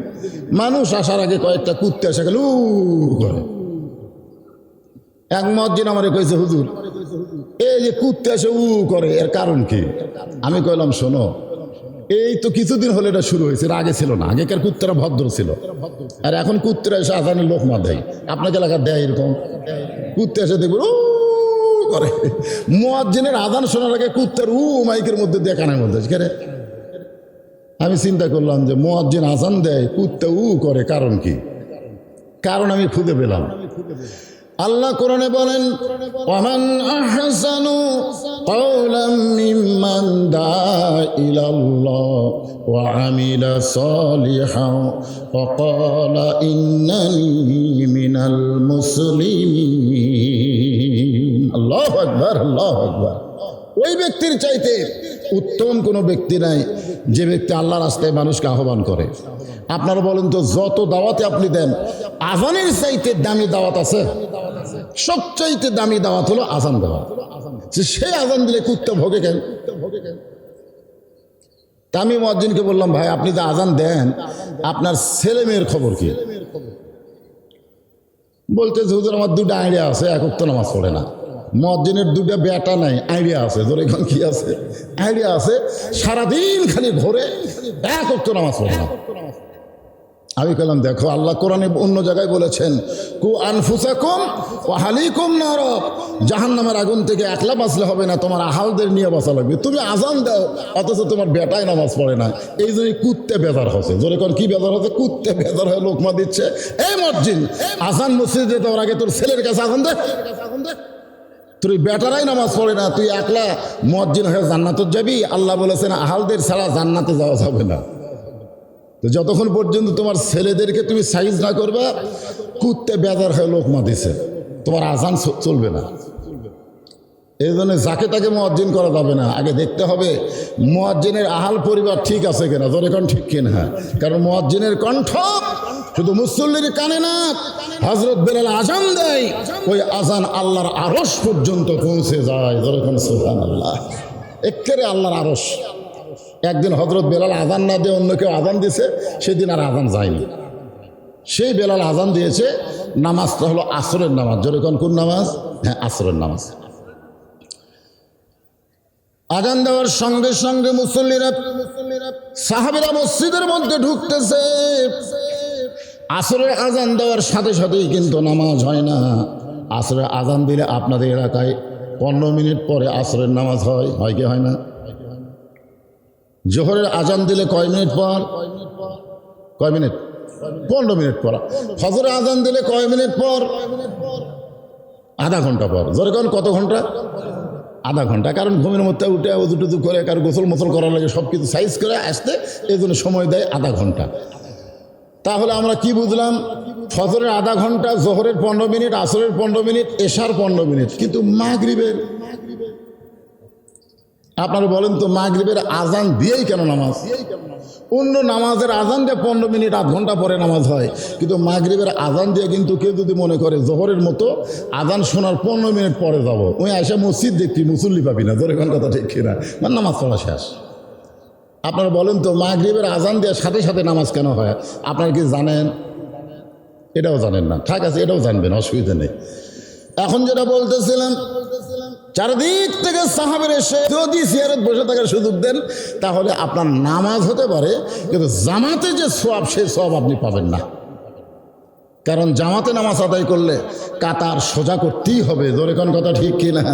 মানুষ আসার আগে কয়েকটা কুত্তে এসে গেল করে। এক মুয়াজ্জিন আমারে কইছে হুজুর এই যে কুত্তে এসে করে এর কারণ কি? আমি কইলাম শোনো, এই তো কিছুদিন হলে এটা শুরু হয়েছে, আগে ছিল না। আগেকার কুত্তেরা ভদ্র ছিল, আর এখন কুত্তেরা এসে আজানের লোকমা দেয়। আপনাকে এলাকা দেয় এরকম কুত্তে এসে দেখবেন করে। মুয়াজ্জিনের আজান শোনার আগে কুত্তের মাইকের মধ্যে দিয়ে কানের মধ্যে কেরে। আমি চিন্তা করলাম যে মুয়াজ্জিন আজান দেয়, কুত্তে করে, কারণ কি? কারণ আমি খুঁজে পেলাম। আল্লাহ কোরআনে বলেন ওয়ামান আহসানু কাওলাম মিম্মান দাআ ইলাল্লাহ ওয়া আমিলা সালিহান ওয়া ক্বালা ইন্নানি মিনাল মুসলিমিন। আল্লাহু আকবার, আল্লাহু আকবার। ওই ব্যক্তির চাইতে উত্তম কোনো ব্যক্তি নাই যে ব্যক্তি আল্লাহর রাস্তায় মানুষকে আহ্বান করে। আপনারা বলেন তো, যত দাওয়াতে আপনি দেন আজানের চাইতে দামি দাওয়াত আছে? সবচাইতে দামি দাওয়াত হলো আজান দেওয়া। সেই আজান দিলে কুত্তা ভোগে কেন? তা আমি মুয়াজ্জিনকে বললাম ভাই আপনি যে আজান দেন আপনার ছেলে মেয়ের খবর কি? বলতে হুজুর আমার 2টা আইডিয়া আছে, এক ওয়াক্ত নামাজ পড়ে না। মুয়াজ্জিনের 2টা বেটা নাই, আইডিয়া আছে। ধরে এখন কি আছে? আইডিয়া আছে, সারাদিন খালি ঘরে, এক ওয়াক্ত নামাজ পড়ে না। আমি বললাম দেখো আল্লাহ কোরআনে অন্য জায়গায় বলেছেন কু আনফুসাকুম ওয়া আহলিকুম নার, জাহান্নামের আগুন থেকে একলা বাঁচলে হবে না, তোমার আহালদের নিয়ে বাঁচা লাগবে। তুমি আজান দাও অথচ তোমার বেটায় নামাজ পড়ে না, এই জন্য কুত্তে বেজার হচ্ছে। জোরে কোন কি বেজার হচ্ছে? কুত্তে বেজার হয়ে লোকমা দিচ্ছে। এই মুয়াজ্জিন আজান মসজিদে যাওয়ার আগে তোর ছেলের কাছে আজান দে। তুই বেটারাই নামাজ পড়ে না, তুই একলা মুয়াজ্জিন হয়ে জান্নাতে যাবি? আল্লাহ বলেছেন আহালদের ছাড়া জান্নাতে যাওয়া যাবে না। তো যতক্ষণ পর্যন্ত তোমার ছেলেদেরকে তুমি সাইজ না করবে, কুত্তে বেজার হয়ে লোকমা দিছে, তোমার আজান চলবে না। এই জন্য যাকে তাকে মুয়াজ্জিন করা যাবে না। আগে দেখতে হবে মুয়াজ্জিনের আহাল পরিবার ঠিক আছে কিনা। জোরে কোন ঠিক কিনা? কারণ মুয়াজ্জিনের কণ্ঠ শুধু মুসল্লির কানে না, হযরত বেলাল আজান দেয়, ওই আজান আল্লাহর আরশ পর্যন্ত পৌঁছে যায়। জোরে কোন সুবহানাল্লাহ। একেবারে আল্লাহর আরশ। একদিন হযরত বেলাল আজান না দিয়ে অন্য কেউ আজান দিয়েছে, সেদিন আর আজান যায়নি। সেই বেলাল আজান দিয়েছে, নামাজটা হলো আসরের নামাজ। জোরে কোন কোন নামাজ? হ্যাঁ, আসরের নামাজ। আজান দেওয়ার সঙ্গে সঙ্গে মুসল্লিরা সাহাবীরা মসজিদের মধ্যে ঢুকতেছে। আসরের আজান দেওয়ার সাথে সাথেই কিন্তু নামাজ হয় না। আসরের আজান দিলে আপনাদের এলাকায় 15 মিনিট পরে আসরের নামাজ হয়, হয় কি হয় না? জোহরের আজান দিলে কয় মিনিট পর? কয় মিনিট? 15 মিনিট পর। ফজরের আজান দিলে কয় মিনিট পর? আধা ঘন্টা পর। জোরে কোন কত ঘন্টা? আধা ঘন্টা, কারণ ঘুমের মধ্যে উঠে উজু টুজু করে কারো গোসল মোসল করার লাগে সব কিছু সাইজ করে আসতে এই জন্য সময় দেয় আধা ঘন্টা। তাহলে আমরা কি বুঝলাম? ফজরের আধা ঘন্টা, জোহরের 15 মিনিট, আসরের 15 মিনিট, এশার 15 মিনিট। কিন্তু মাগরিবের আপনারা বলেন তো, মাগরিবের আজান দিয়েই কেন নামাজ? অন্য নামাজের আজান দিয়ে 15 মিনিট আধ ঘন্টা পরে নামাজ হয়, কিন্তু মাগরিবের আজান দিয়ে কিন্তু কেউ যদি মনে করে জোহরের মতো আজান শোনার 15 মিনিট পরে যাবো, ওই আয়সা মসজিদ দেখবি মুসল্লি পাবি না। ধরে কোন কথা ঠিক কিনা? মানে নামাজ পড়া শেষ। আপনারা বলেন তো, মাগরিবের আজান দেওয়ার সাথে সাথে নামাজ কেন হয়? আপনারা কি জানেন? এটাও জানেন না, ঠিক আছে, এটাও জানবেন, অসুবিধা নেই। এখন যেটা বলতেছিলাম, চারদিক থেকে সাহাবের এসে যদি সিয়ারত বসে থাকার সুযোগ দেন তাহলে আপনার নামাজ হতে পারে, কিন্তু জামাতে যে সওয়াব সেই সওয়াব আপনি পাবেন না। কারণ জামাতে নামাজ আদায় করলে কাতার সোজা করতেই হবে। ধরে কোন কথা ঠিক কিনা?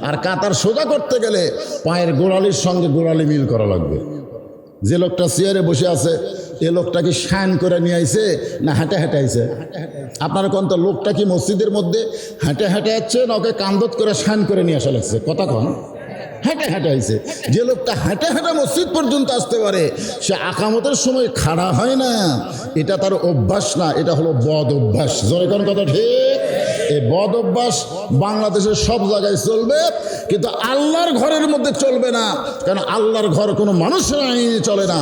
আর কাতার সোজা করতে গেলে পায়ের গোড়ালির সঙ্গে গোড়ালি মিল করা লাগবে। যে লোকটা চেয়ারে বসে আছে, এ লোকটা কি শান করে নিয়ে আইছে না হাঁটে হাঁটে আইছে? আপনারা কোন তো, লোকটা কি মসজিদের মধ্যে হাঁটে হাঁটে আসছে না ওকে কান্দত করে শান করে নিয়ে আসা লাগছে? কথা কন, হেঁটে হেঁটে আইছে। যে লোকটা হেঁটে হেঁটে মসজিদ পর্যন্ত আসতে পারে সে আকামতের সময় খাড়া হয় না, এটা তার অভ্যাস না, এটা হলো বদ অভ্যাস। জোরে কোন কথা ঠিক? এই বদ অভ্যাস বাংলাদেশের সব জায়গায় চলবে, কিন্তু আল্লাহর ঘরের মধ্যে চলবে না। কারণ আল্লাহর ঘর কোনো মানুষের আইনে চলে না,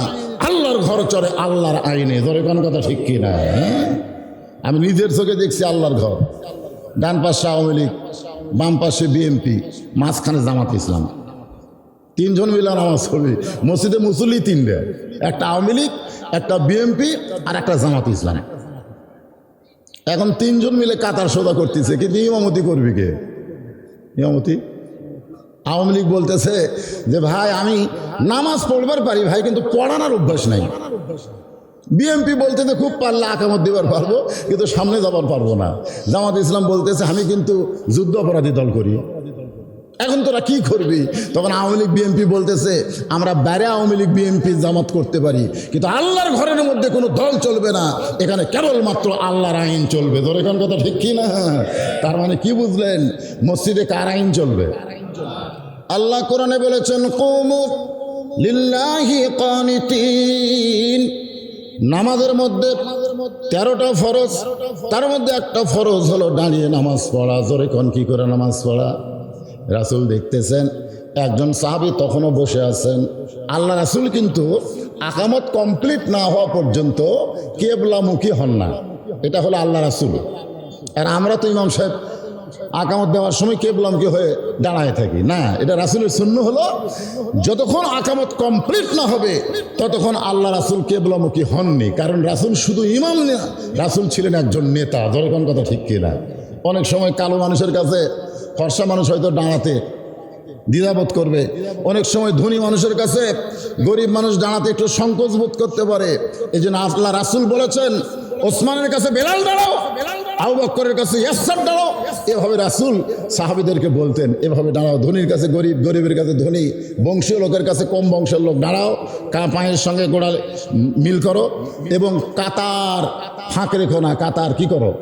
আল্লাহর ঘর চলে আল্লাহর আইনে। ধরে কোন কথা ঠিক কিনা? আমি নিজের চোখে দেখছি আল্লাহর ঘর, ডান পাশে আওয়ামী লীগ, বাম পাশে বিএনপি, মাঝখানে জামাত ইসলাম। 3 জন মিলে নামাজ পড়বে মসজিদে, মুসল্লি 3টা, একটা আওয়ামী লীগ, একটা বিএনপি আর একটা জামাত ইসলাম। এখন 3 জন মিলে কাতার সোজা করতেছে, কিন্তু ইমামতি করবি কে? ইমামতি আওয়ামী লীগ বলতেছে যে ভাই আমি নামাজ পড়বার পারি ভাই, কিন্তু পড়ানোর অভ্যাস নাই। বিএনপি বলতেছে খুব পারলে আকামত দিবার পারবো, কিন্তু সামনে যাবার পারবো না। জামাত ইসলাম বলতেছে আমি কিন্তু যুদ্ধ অপরাধী দল করি। এখন তোরা কি করবি? তখন আওয়ামী লীগ বিএনপি বলতেছে আমরা বাইরে আওয়ামী লীগ বিএনপি জামাত করতে পারি, কিন্তু আল্লাহর ঘরের মধ্যে কোনো দল চলবে না, এখানে কেবলমাত্র আল্লাহর আইন চলবে। ধরে কোন কথা ঠিক কি না? তার মানে কি বুঝলেন? মসজিদে কার আইন চলবে? আল্লাহ কোরআনে বলেছেন কুমু লিল্লাহি কানিতিন। নামাজের মধ্যে 13টা ফরজ, তার মধ্যে একটা ফরজ হলো দাঁড়িয়ে নামাজ পড়া। জোরে কোন কি করে নামাজ পড়া? রাসূল দেখতেছেন একজন সাহাবী তখনও বসে আছেন। আল্লাহ রাসূল কিন্তু আকামত কমপ্লিট না হওয়া পর্যন্ত কিবলামুখী হন না। এটা হলো আল্লাহ রাসূল। আর আমরা তো ইমাম সাহেব আকামত দেওয়ার সময় কিবলামুখী হয়ে দাঁড়ায় থাকি না। এটা রাসূলের সুন্নাহ হলো যতক্ষণ আকামত কমপ্লিট না হবে ততক্ষণ আল্লাহ রাসূল কিবলামুখী হননি। কারণ রাসূল শুধু ইমাম না, রাসূল ছিলেন একজন নেতা। ধরে কোন কথা ঠিক কিনা? অনেক সময় কালো মানুষের কাছে ফর্সা মানুষ হয়তো দাঁড়াতে দ্বিধাবোধ করবে, অনেক সময় ধনী মানুষের কাছে গরিব মানুষ দাঁড়াতে একটু সংকোচ বোধ করতে পারে। এই জন্য আল্লাহ রাসূল বলেছেন ওসমানের কাছে বেলাল দাঁড়াও, আবু বকরের কাছে ইয়াসসার দাঁড়াও। এভাবে রাসূল সাহাবীদেরকে বলতেন এভাবে দাঁড়াও। ধনীর কাছে গরিব, গরিবের কাছে ধনী, বংশীয় লোকের কাছে কম বংশের লোক দাঁড়াও, পায়ের সঙ্গে গোড়া মিল করো এবং কাতার ফাঁক রেখো না। কাতার কি করো?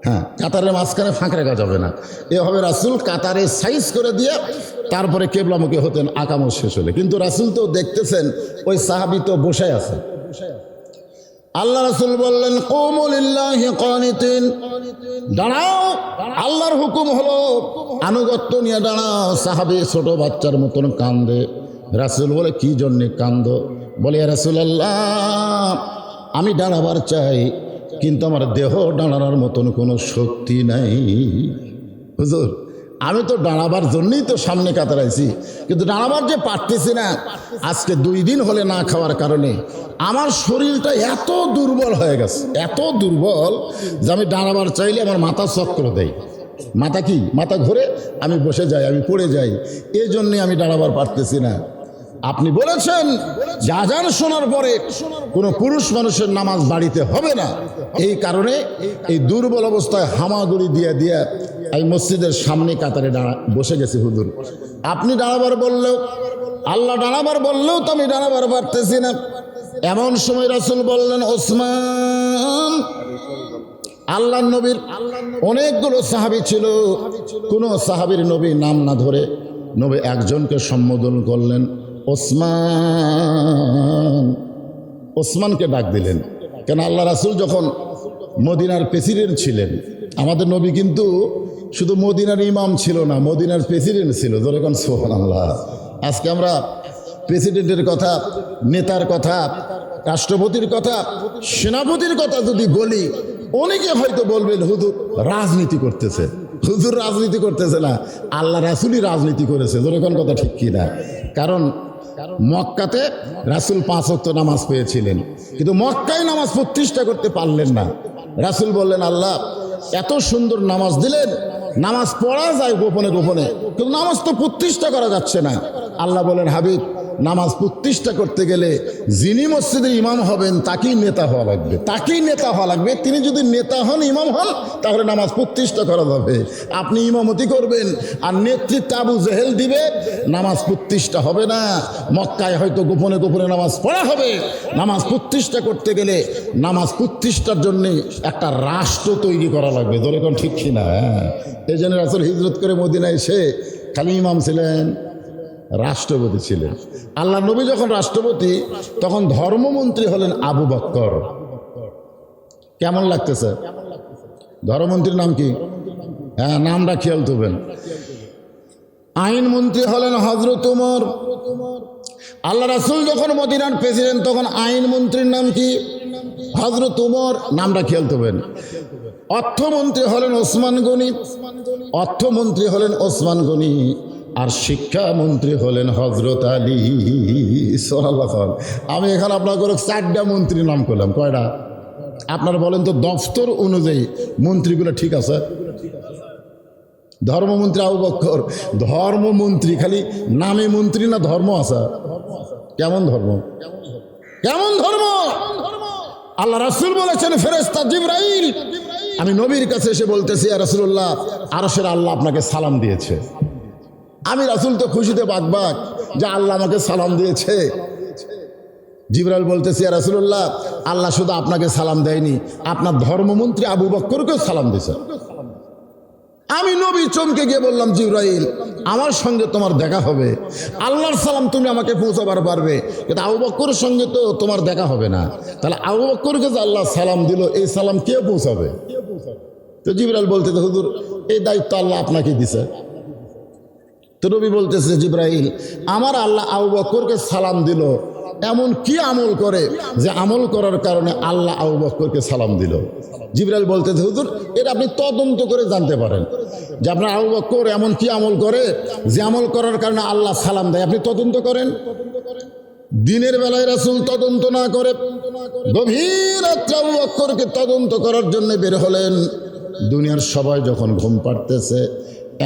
হ্যাঁ, কাতারের মাঝখানে ফাঁক রাখা যাবে না। এভাবে রাসূল কাতারে সাইজ করে দিয়ে তারপরে কিবলামুখী হতেন আকামত শেষ হলে। কিন্তু রাসূল তো দেখতেছেন ওই সাহাবী তো বসে আছে। আল্লাহ রাসূল বললেন কুমু লিল্লাহি কানিতিন, দাঁড়াও, আল্লাহর হুকুম হলো আনুগত্য নিয়ে দাঁড়াও। সাহাবী ছোট বাচ্চার মতন কান্দে। রাসূল বলে কি জন্যে কান্দো? বলে ইয়া রাসূলুল্লাহ আমি দাঁড়াবার চাই, কিন্তু আমার দেহ দাঁড়ানোর মতন কোনো শক্তি নাই। হুজুর আমি তো দাঁড়াবার জন্যই তো সামনে কাতারাইছি, কিন্তু দাঁড়াবার যে পারতেছি না। আজকে 2 দিন হলে না খাওয়ার কারণে আমার শরীরটা এত দুর্বল হয়ে গেছে, এত দুর্বল যে আমি দাঁড়াবার চাইলে আমার মাথা চক্র দেয়। মাথা কি মাথা ঘুরে আমি বসে যাই, আমি পড়ে যাই। এই জন্যে আমি দাঁড়াবার পারতেছি না। আপনি বলেছেন যে আজান শোনার পরে কোনো পুরুষ মানুষের নামাজ বাড়িতে হবে না। এই কারণে এই দুর্বল অবস্থায় হামাগুড়ি দিয়ে দিয়ে এই মসজিদের সামনে কাতারে বসে গেছি। হুজুর আপনি দাঁড়াবার বললেও, আল্লাহ দাঁড়াবার বললেও তো আমি দাঁড়াবার পারতেছি না। এমন সময় রাসূল বললেন ওসমান। আল্লাহ নবীর অনেকগুলো সাহাবী ছিল, কোন সাহাবীর নবী নাম না ধরে নবী একজনকে সম্বোধন করলেন, ওসমান। ওসমানকে ডাক দিলেন। কেন আল্লাহ রাসূল যখন মদিনার প্রেসিডেন্ট ছিলেন, আমাদের নবী কিন্তু শুধু মদিনার ইমাম ছিল না, মদিনার প্রেসিডেন্ট ছিল। ধরে কোন সুবহানাল্লাহ। আজকে আমরা প্রেসিডেন্টের কথা, নেতার কথা, রাষ্ট্রপতির কথা, সেনাপতির কথা যদি বলি, অনেকে হয়তো বলবেন হুজুর রাজনীতি করতেছে। হুজুর রাজনীতি করতেছে না, আল্লাহ রাসূলই রাজনীতি করেছে। ধরে কোন কথা ঠিক কিনা? কারণ মক্কাতে রাসূল 5 ওয়াক্ত নামাজ পেয়েছিলেন, কিন্তু মক্কায় নামাজ প্রতিষ্ঠা করতে পারলেন না। রাসূল বললেন, আল্লাহ এত সুন্দর নামাজ দিলেন, নামাজ পড়া যায় গোপনে গোপনে, কিন্তু নামাজ তো প্রতিষ্ঠা করা যাচ্ছে না। আল্লাহ বলেন, হাবিব নামাজ প্রতিষ্ঠা করতে গেলে যিনি মসজিদের ইমাম হবেন তাকেই নেতা হওয়া লাগবে, তাকেই নেতা হওয়া লাগবে। তিনি যদি নেতা হন, ইমাম হন, তাহলে নামাজ প্রতিষ্ঠা করা যাবে। আপনি ইমামতি করবেন আর নেতৃত্ব আবু জেহেল দিবে, নামাজ প্রতিষ্ঠা হবে না। মক্কায় হয়তো গোপনে গোপনে নামাজ পড়া হবে। নামাজ প্রতিষ্ঠা করতে গেলে নামাজ প্রতিষ্ঠার জন্য একটা রাষ্ট্র তৈরি করা লাগবে। ধরে কোন ঠিক কিনা? এই জন্য রাসূল হিজরত করে মদিনায় এসে খালি ইমাম ছিলেন, রাষ্ট্রপতি ছিলেন। আল্লাহ নবী যখন রাষ্ট্রপতি, তখন ধর্মমন্ত্রী হলেন আবু বকর। কেমন লাগতেছে? ধর্মমন্ত্রীর নাম কি? হ্যাঁ, নামটা খেয়াল করবেন। আইনমন্ত্রী হলেন হযরত ওমর। আল্লাহ রাসূল যখন মদিনার প্রেসিডেন্ট, তখন আইনমন্ত্রীর নাম কি? হযরত ওমর। নামটা খেয়াল করবেন। অর্থমন্ত্রী হলেন ওসমান গনি। অর্থমন্ত্রী হলেন ওসমান গনি। আর শিক্ষামন্ত্রী হলেন হযরত আলী। সুবহানাল্লাহ। আমি এখানে আপনার করে 4টা মন্ত্রীর নাম করলাম। কয়টা? আপনারা বলেন তো, দফতর অনুযায়ী মন্ত্রীগুলো ঠিক আছে? ধর্মমন্ত্রী আবু বকর, ধর্মমন্ত্রী খালি নামে মন্ত্রী না, ধর্ম আছে? কেমন ধর্ম? কেমন ধর্ম? আল্লাহ রাসূল বলেছেন, ফেরেশতা জিবরাইল আমি নবীর কাছে এসে বলতেছি, ইয়া রাসূলুল্লাহ, আরশের আল্লাহ আপনাকে সালাম দিয়েছে। আমি রাসূল তো খুশিতে বাকবাক যে আল্লাহ আমাকে সালাম দিয়েছে। জিবরাইল বলতেছে, ইয়া রাসূলুল্লাহ, আল্লাহ শুধু আপনাকে সালাম দেয়নি, আপনার ধর্মমন্ত্রী আবু বকরকেও সালাম দিয়েছে। আমি নবী চমকে গিয়ে বললাম, জিবরাইল আমার সঙ্গে তোমার দেখা হবে, আল্লাহর সালাম তুমি আমাকে পৌঁছাবার পারবে, কিন্তু আবু বকরের সঙ্গে তো তোমার দেখা হবে না। তাহলে আবু বকরকে যে আল্লাহ সালাম দিল, এই সালাম কে পৌঁছাবে? তো জিবরাইল বলতেছে, হুজুর এই দায়িত্ব আল্লাহ আপনাকে দিছে। তো নবী বলতেছে, জিবরাইল আমার আল্লাহ আবু বকরকে সালাম দিল, এমন কি আমল করে যে আমল করার কারণে আল্লাহ আবু বকরকে সালাম দিল? জিবরাইল বলতেছে, হুজুর এটা আপনি তদন্ত করে জানতে পারেন যে আপনার আবু বকর এমন কি আমল করে যে আমল করার কারণে আল্লাহ সালাম দেয়, আপনি তদন্ত করেন। দিনের বেলায় রাসূল তদন্ত না করে গভীর রাত্রে আবু বকরকে তদন্ত করার জন্য বের হলেন। দুনিয়ার সবাই যখন ঘুম পাড়তেছে,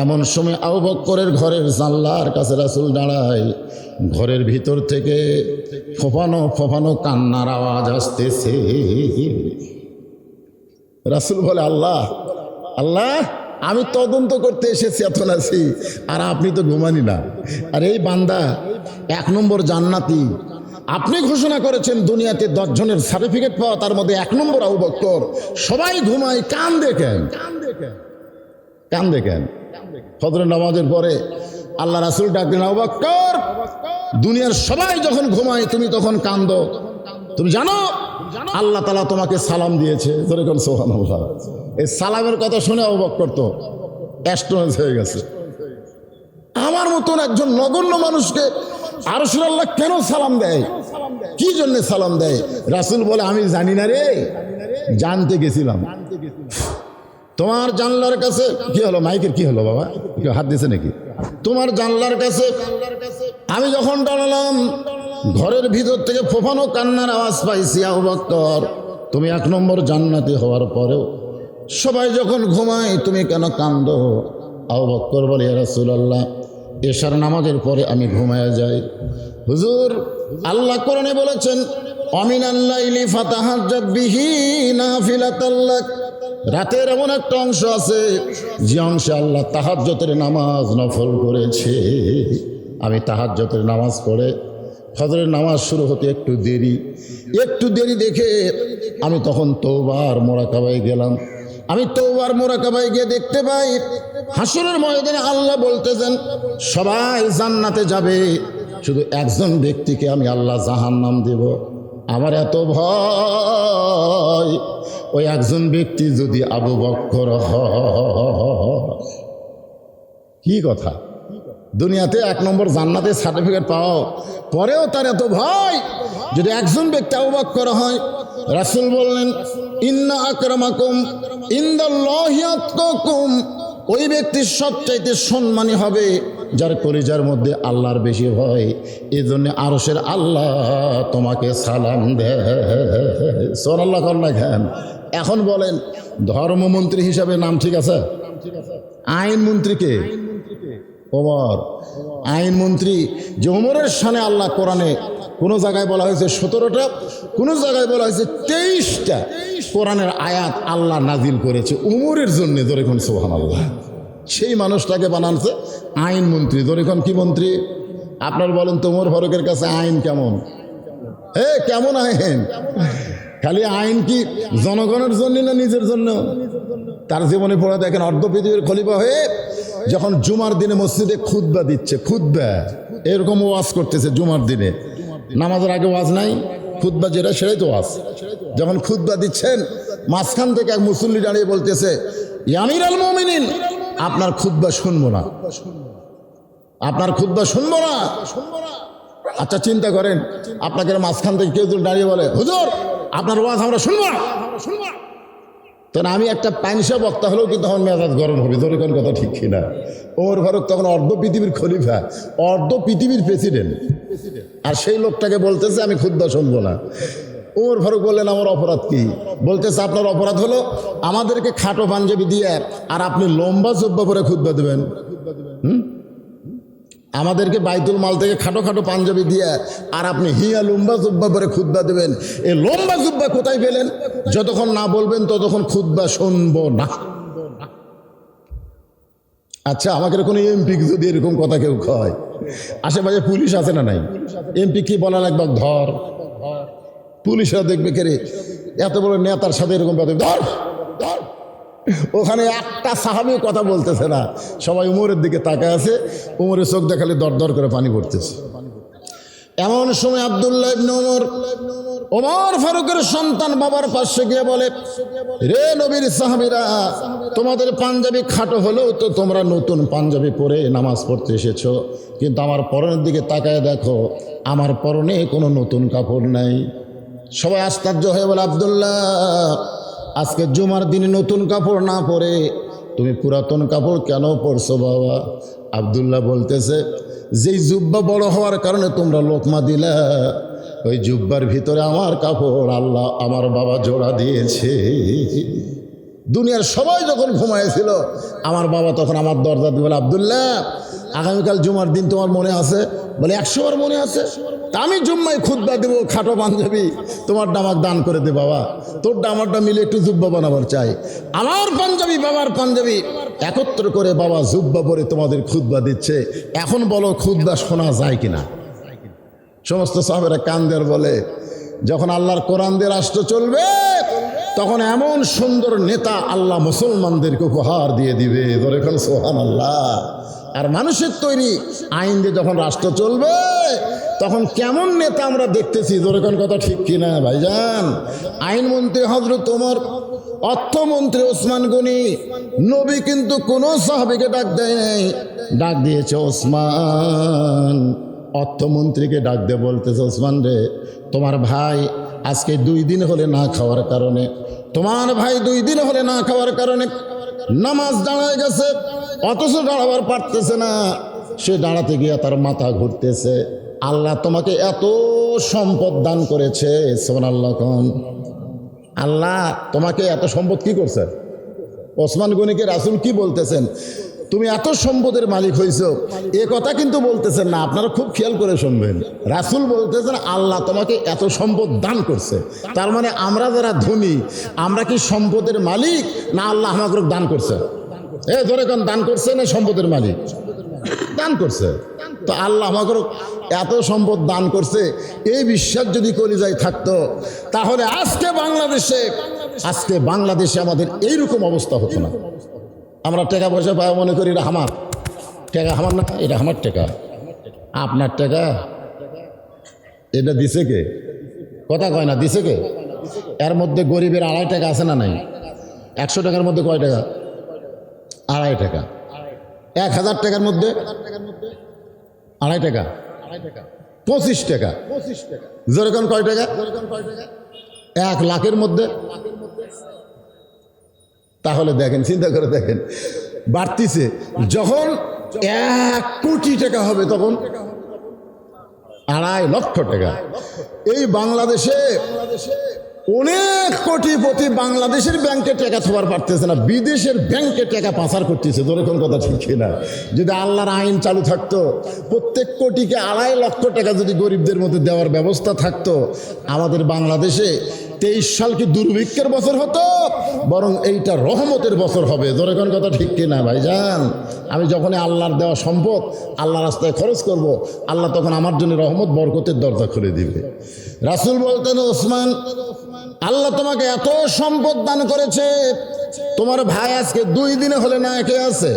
এমন সময় আবু বকরের ঘরের জানলার কাছে রাসূল দাঁড়ায়। ঘরের ভিতর থেকে ফোফানো ফোফানো কান্নার আওয়াজ আসতেছে। রাসূল বলে, আল্লাহ আল্লাহ, আমি তদন্ত করতে এসেছি এত আছি, আর আপনি তো ঘুমানি না। আর এই বান্দা 1 নম্বর জান্নাতি। আপনি ঘোষণা করেছেন দুনিয়াতে 10 জনের সার্টিফিকেট পাওয়া, তার মধ্যে 1 নম্বর আবু বকর। সবাই ঘুমায়, কান দেখেন, কান দেখেন। ফজরের নামাজের পরে আল্লাহ রাসূল ডাক দিলেন, আবু বকর দুনিয়ার সবাই যখন ঘুমায় তুমি তখন কান্দো, তুমি জানো আল্লাহ তাআলা তোমাকে সালাম দিয়েছে। ধরে কোন সুবহানাল্লাহ। এই সালামের কথা শুনে আবু বকর তো অ্যাস্ট্রোনস হয়ে গেছে। আমার মতন একজন নগণ্য মানুষকে আরশের আল্লাহ কেন সালাম দেয়, কি জন্য সালাম দেয়? রাসূল বলে, আমি জানি না রে, জানতে গেছিলাম। তোমার জানলার কাছে কি হলো? মাইকের কি হলো বাবা? কেউ হাত দিয়েছে নাকি? তোমার জানলার কাছে আমি যখন দাঁড়ালাম, ঘরের ভিতর থেকে ফোফানো কান্নার আওয়াজ পাইছি। আবু বকর তুমি 1 নম্বর জান্নাতি হওয়ার পরেও সবাই যখন ঘুমায় তুমি কেন কান্দো? আবু বকর বলে, ইয়া রাসূলুল্লাহ, এশার নামাজের পরে আমি ঘুমায়া যাই। হুজুর আল্লাহ কোরআনে বলেছেন, অমিনাল লাইলি ফাতাহাজ্জাত বিহি নাফিলাতাল লাক। রাতের এমন একটা অংশ আছে যে অংশে আল্লাহ তাহাজ্জুদের নামাজ নফল করেছে। আমি তাহাজ্জুদের নামাজ পড়ে ফজরের নামাজ শুরু হতে একটু দেরি দেখে আমি তখন তওবার মোরাকাবায় গেলাম। আমি তওবার মুরাকাবায় গিয়ে দেখতে পাই হাসরের ময়দানে আল্লাহ বলতেছেন সবাই জান্নাতে যাবে, শুধু একজন ব্যক্তিকে আমি আল্লাহ জাহান্নাম দেব। আমার এত ভয়, ওই একজন ব্যক্তি যদি আবু বকর হয়। কি কথা! দুনিয়াতে 1 নম্বর জান্নাতের সার্টিফিকেট পাও, পরেও তার এত ভয় যদি একজন ব্যক্তি আবু বকর হয়। রাসূল বললেন ইন্না আকরামাকুম ইনদাল্লাহি আতকাকুম, ওই ব্যক্তির সবচাইতে সম্মানী হবে যার কলিজার মধ্যে আল্লাহর বেশি ভয়। এই জন্য আরশের আল্লাহ তোমাকে সালাম দেয়। সুবহানাল্লাহ কর না কেন? এখন বলেন ধর্মমন্ত্রী হিসাবে নাম ঠিক আছে? আইনমন্ত্রীকে ওমর, আইনমন্ত্রী যে ওমরের শানে আল্লাহ কোরআনে কোনো জায়গায় বলা হয়েছে 17টা, কোনো জায়গায় বলা হয়েছে 23টা কোরআনের আয়াত আল্লাহ নাজিল করেছে ওমরের জন্য। ধরে কোন সুবহানাল্লাহ, সেই মানুষটাকে বানানছে আইনমন্ত্রী। ধরে কোন কি মন্ত্রী? আপনার বলেন তো ওমর ফারুকের কাছে আইন কেমন? কেমন আইন? খালি আইন কি জনগণের জন্য না নিজের জন্য? তার জীবনে পড়ে দেখেন অর্ধ পৃথিবীর খলিফা হয়ে যখন জুমার দিনে মসজিদে খুতবা দিচ্ছে, খুতবা এরকম ওয়াজ করতেছে জুমার দিনে, নামাজের আগে ওয়াজ নাই, খুতবা যেটা সেটাই তো ওয়াজ। যখন খুতবা দিচ্ছেন মাঝখান থেকে এক মুসল্লি দাঁড়িয়ে বলতেছে ইয়া আমিরুল মুমিনিন, আপনার খুতবা শুনবো না, আপনার খুতবা শুনবো না। আচ্ছা চিন্তা করেন, আপনাকে মাঝখান থেকে কেউ দাঁড়িয়ে বলে হুজুর আপনার ওয়াজ আমরা শুনবো না, তখন আমি একটা পাইনসা বক্তা হলেও কিন্তু তখন মেজাজ গরম হবে। ধরে কোন কথা ঠিক কিনা? ওমর ফারুক তখন অর্ধ পৃথিবীর খলিফা, অর্ধ পৃথিবীর প্রেসিডেন্ট, আর সেই লোকটাকে বলতেছে আমি খুতবা শুনবো না। ওমর ফারুক বললেন আমার অপরাধ কি? বলতেছে আপনার অপরাধ হলো আমাদেরকে খাটো পাঞ্জাবি দিয়ে আর আপনি লম্বা জুব্বা পরে খুতবা দেবেন। আমাদেরকে বাইতুল মাল থেকে খাটো খাটো পাঞ্জাবি দিয়ে আর আপনি হিয়া লম্বা জুব্বা পরে খুতবা দেবেন। এই লম্বা জুব্বা কোথায় পেলেন? যতক্ষণ না বলবেন ততক্ষণ খুতবা শুনবো না। আচ্ছা আমাকে কোনো এমপি যদি এরকম কথা কেউ কয়, আশেপাশে পুলিশ আছে না নাই? এমপি কি বলা লাগবে? ধর। পুলিশরা দেখবে কেরে এত বড় নেতার সাথে এরকম কথা, ধর ধর। ওখানে একটা সাহাবী কথা বলতেছে না, সবাই উমরের দিকে তাকায় আছে। উমরের চোখ দেখালে দর দর করে পানি পড়তেছে। এমন সময় আব্দুল্লাহ ইবনে ওমর ফারুকের সন্তান বাবার পাশে গিয়ে বলে রে নবীর সাহাবীরা, তোমাদের পাঞ্জাবি খাটো হলেও তো তোমরা নতুন পাঞ্জাবি পরে নামাজ পড়তে এসেছো, কিন্তু আমার পরনের দিকে তাকায় দেখো আমার পরনে কোনো নতুন কাপড় নাই। সবাই আশ্চর্য হয়ে বলে আব্দুল্লাহ আজকে জুমার দিনে নতুন কাপড় না পরে তুমি পুরাতন কাপড় কেন পরছো বাবা? আব্দুল্লাহ বলতেছে যেই জুব্বা বড় হওয়ার কারণে তোমরা লোকমা দিলা, ওই জুব্বার ভিতরে আমার কাপড় আল্লাহ আমার বাবা জোড়া দিয়েছে। দুনিয়ার সবাই যখন ঘুমাইছিল আমার বাবা তখন আমার দরজা দিয়ে বলে আব্দুল্লাহ আগামীকাল জুমার দিন তোমার মনে আছে? বলে 100 বার মনে আছে। তা আমি জুম্মায় খুতবা দেবো খাটো পাঞ্জাবি, তোমার ডামাক দান করে দে বাবা, তোর ডামারটা মিলে একটু জুব্বা বানাবার চাই। আমার পাঞ্জাবি বাবার পাঞ্জাবি একত্র করে বাবা জুব্বা পরে তোমাদের খুতবা দিচ্ছে। এখন বলো খুতবা শোনা যায় কিনা? সমস্ত সাহাবেরা কান্দের বলে যখন আল্লাহর কোরআন দিয়ে রাষ্ট্র চলবে তখন এমন সুন্দর নেতা আল্লাহ মুসলমানদেরকে উপহার দিয়ে দিবে। ধরে এখন সুবহানাল্লাহ। আর মানুষের তৈরি আইন দিয়ে যখন রাষ্ট্র চলবে তখন কেমন নেতা আমরা দেখতেছি। ধরে কোন কথা ঠিক কিনা ভাইজান? আইনমন্ত্রী হযরত ওমর, অর্থমন্ত্রী ওসমান গনি। নবী কিন্তু কোনো সাহাবীকে ডাক দেয় নাই, ডাক দিয়েছে ওসমান। অর্থমন্ত্রীকে ডাক দিয়ে বলতেছে ওসমান রে, তোমার ভাই আজকে 2 দিন হলে না খাওয়ার কারণে, তোমার ভাই 2 দিন হলে না খাওয়ার কারণে নামাজ দাঁড়ায় গেছে, অথচ দাঁড়াবার পারতেছে না। সে দাঁড়াতে গিয়ে তার মাথা ঘুরতেছে। আল্লাহ তোমাকে এত সম্পদ দান করেছে, সুবহানাল্লাহ কোন আল্লাহ তোমাকে এত সম্পদ কি করছে? ওসমান গনিকে রাসূল কি বলতেছেন? তুমি এত সম্পদের মালিক হইছো, এ কথা কিন্তু বলতেছেন না। আপনারা খুব খেয়াল করে শুনবেন। রাসূল বলতেছেন আল্লাহ তোমাকে এত সম্পদ দান করছে। তার মানে আমরা যারা ধনী আমরা কি সম্পদের মালিক না আল্লাহ আমাকে দান করছে? ধরে কোন দান করছে না সম্পদের মালিক? দান করছে। তো আল্লাহ আমাকে এত সম্পদ দান করছে, এই বিশ্বাস যদি কলিজায় থাকতো তাহলে আজকে বাংলাদেশে আজকে বাংলাদেশে আমাদের এইরকম অবস্থা হতো না। আমরা টাকা পয়সা পাওয়া মনে করি এটা আমার টাকা, আমার না, এটা আমার টাকা। আপনার টাকা এটা দিছে কে? কথা কয় না, দিছে কে? এর মধ্যে গরিবের 2.5 টাকা আছে না নাই? 100 টাকার মধ্যে কয় টাকা? 2.5 টাকা। 1000 টাকার মধ্যে 2.5 টাকা, 25 টাকা। যেরকম কয় টাকা? 1 লাখের মধ্যে। তাহলে দেখেন, চিন্তা করে দেখেন, বাড়তিছে। যখন 1 কোটি টাকা হবে তখন 2.5 লক্ষ টাকা। এই বাংলাদেশে অনেক কোটিপতি বাংলাদেশের ব্যাংকে টাকা থোয়ার পারতেছে না, বিদেশের ব্যাংকে টাকা পাচার করতেছে। যেরকম কথা ঠিক কিনা? যদি আল্লাহর আইন চালু থাকতো, প্রত্যেক কোটিকে 2.5 লক্ষ টাকা যদি গরিবদের মধ্যে দেওয়ার ব্যবস্থা থাকতো, আমাদের বাংলাদেশে 23 সাল কি দুর্ভিক্ষের বছর হতো? বরং এইটা রহমতের বছর হবে। যেরকম কথা ঠিক কিনা ভাইজান? আমি যখনই আল্লাহর দেওয়া সম্পদ আল্লাহ রাস্তায় খরচ করব, আল্লাহ তখন আমার জন্য রহমত বরকতের দরজা খুলে দিবে। রাসূল বলতেন, ওসমান, আল্লাহ তোমাকে এত সম্পদ দান করেছে, তোমার ভাই আজকে 2 দিনে হলে না খেয়ে আছে।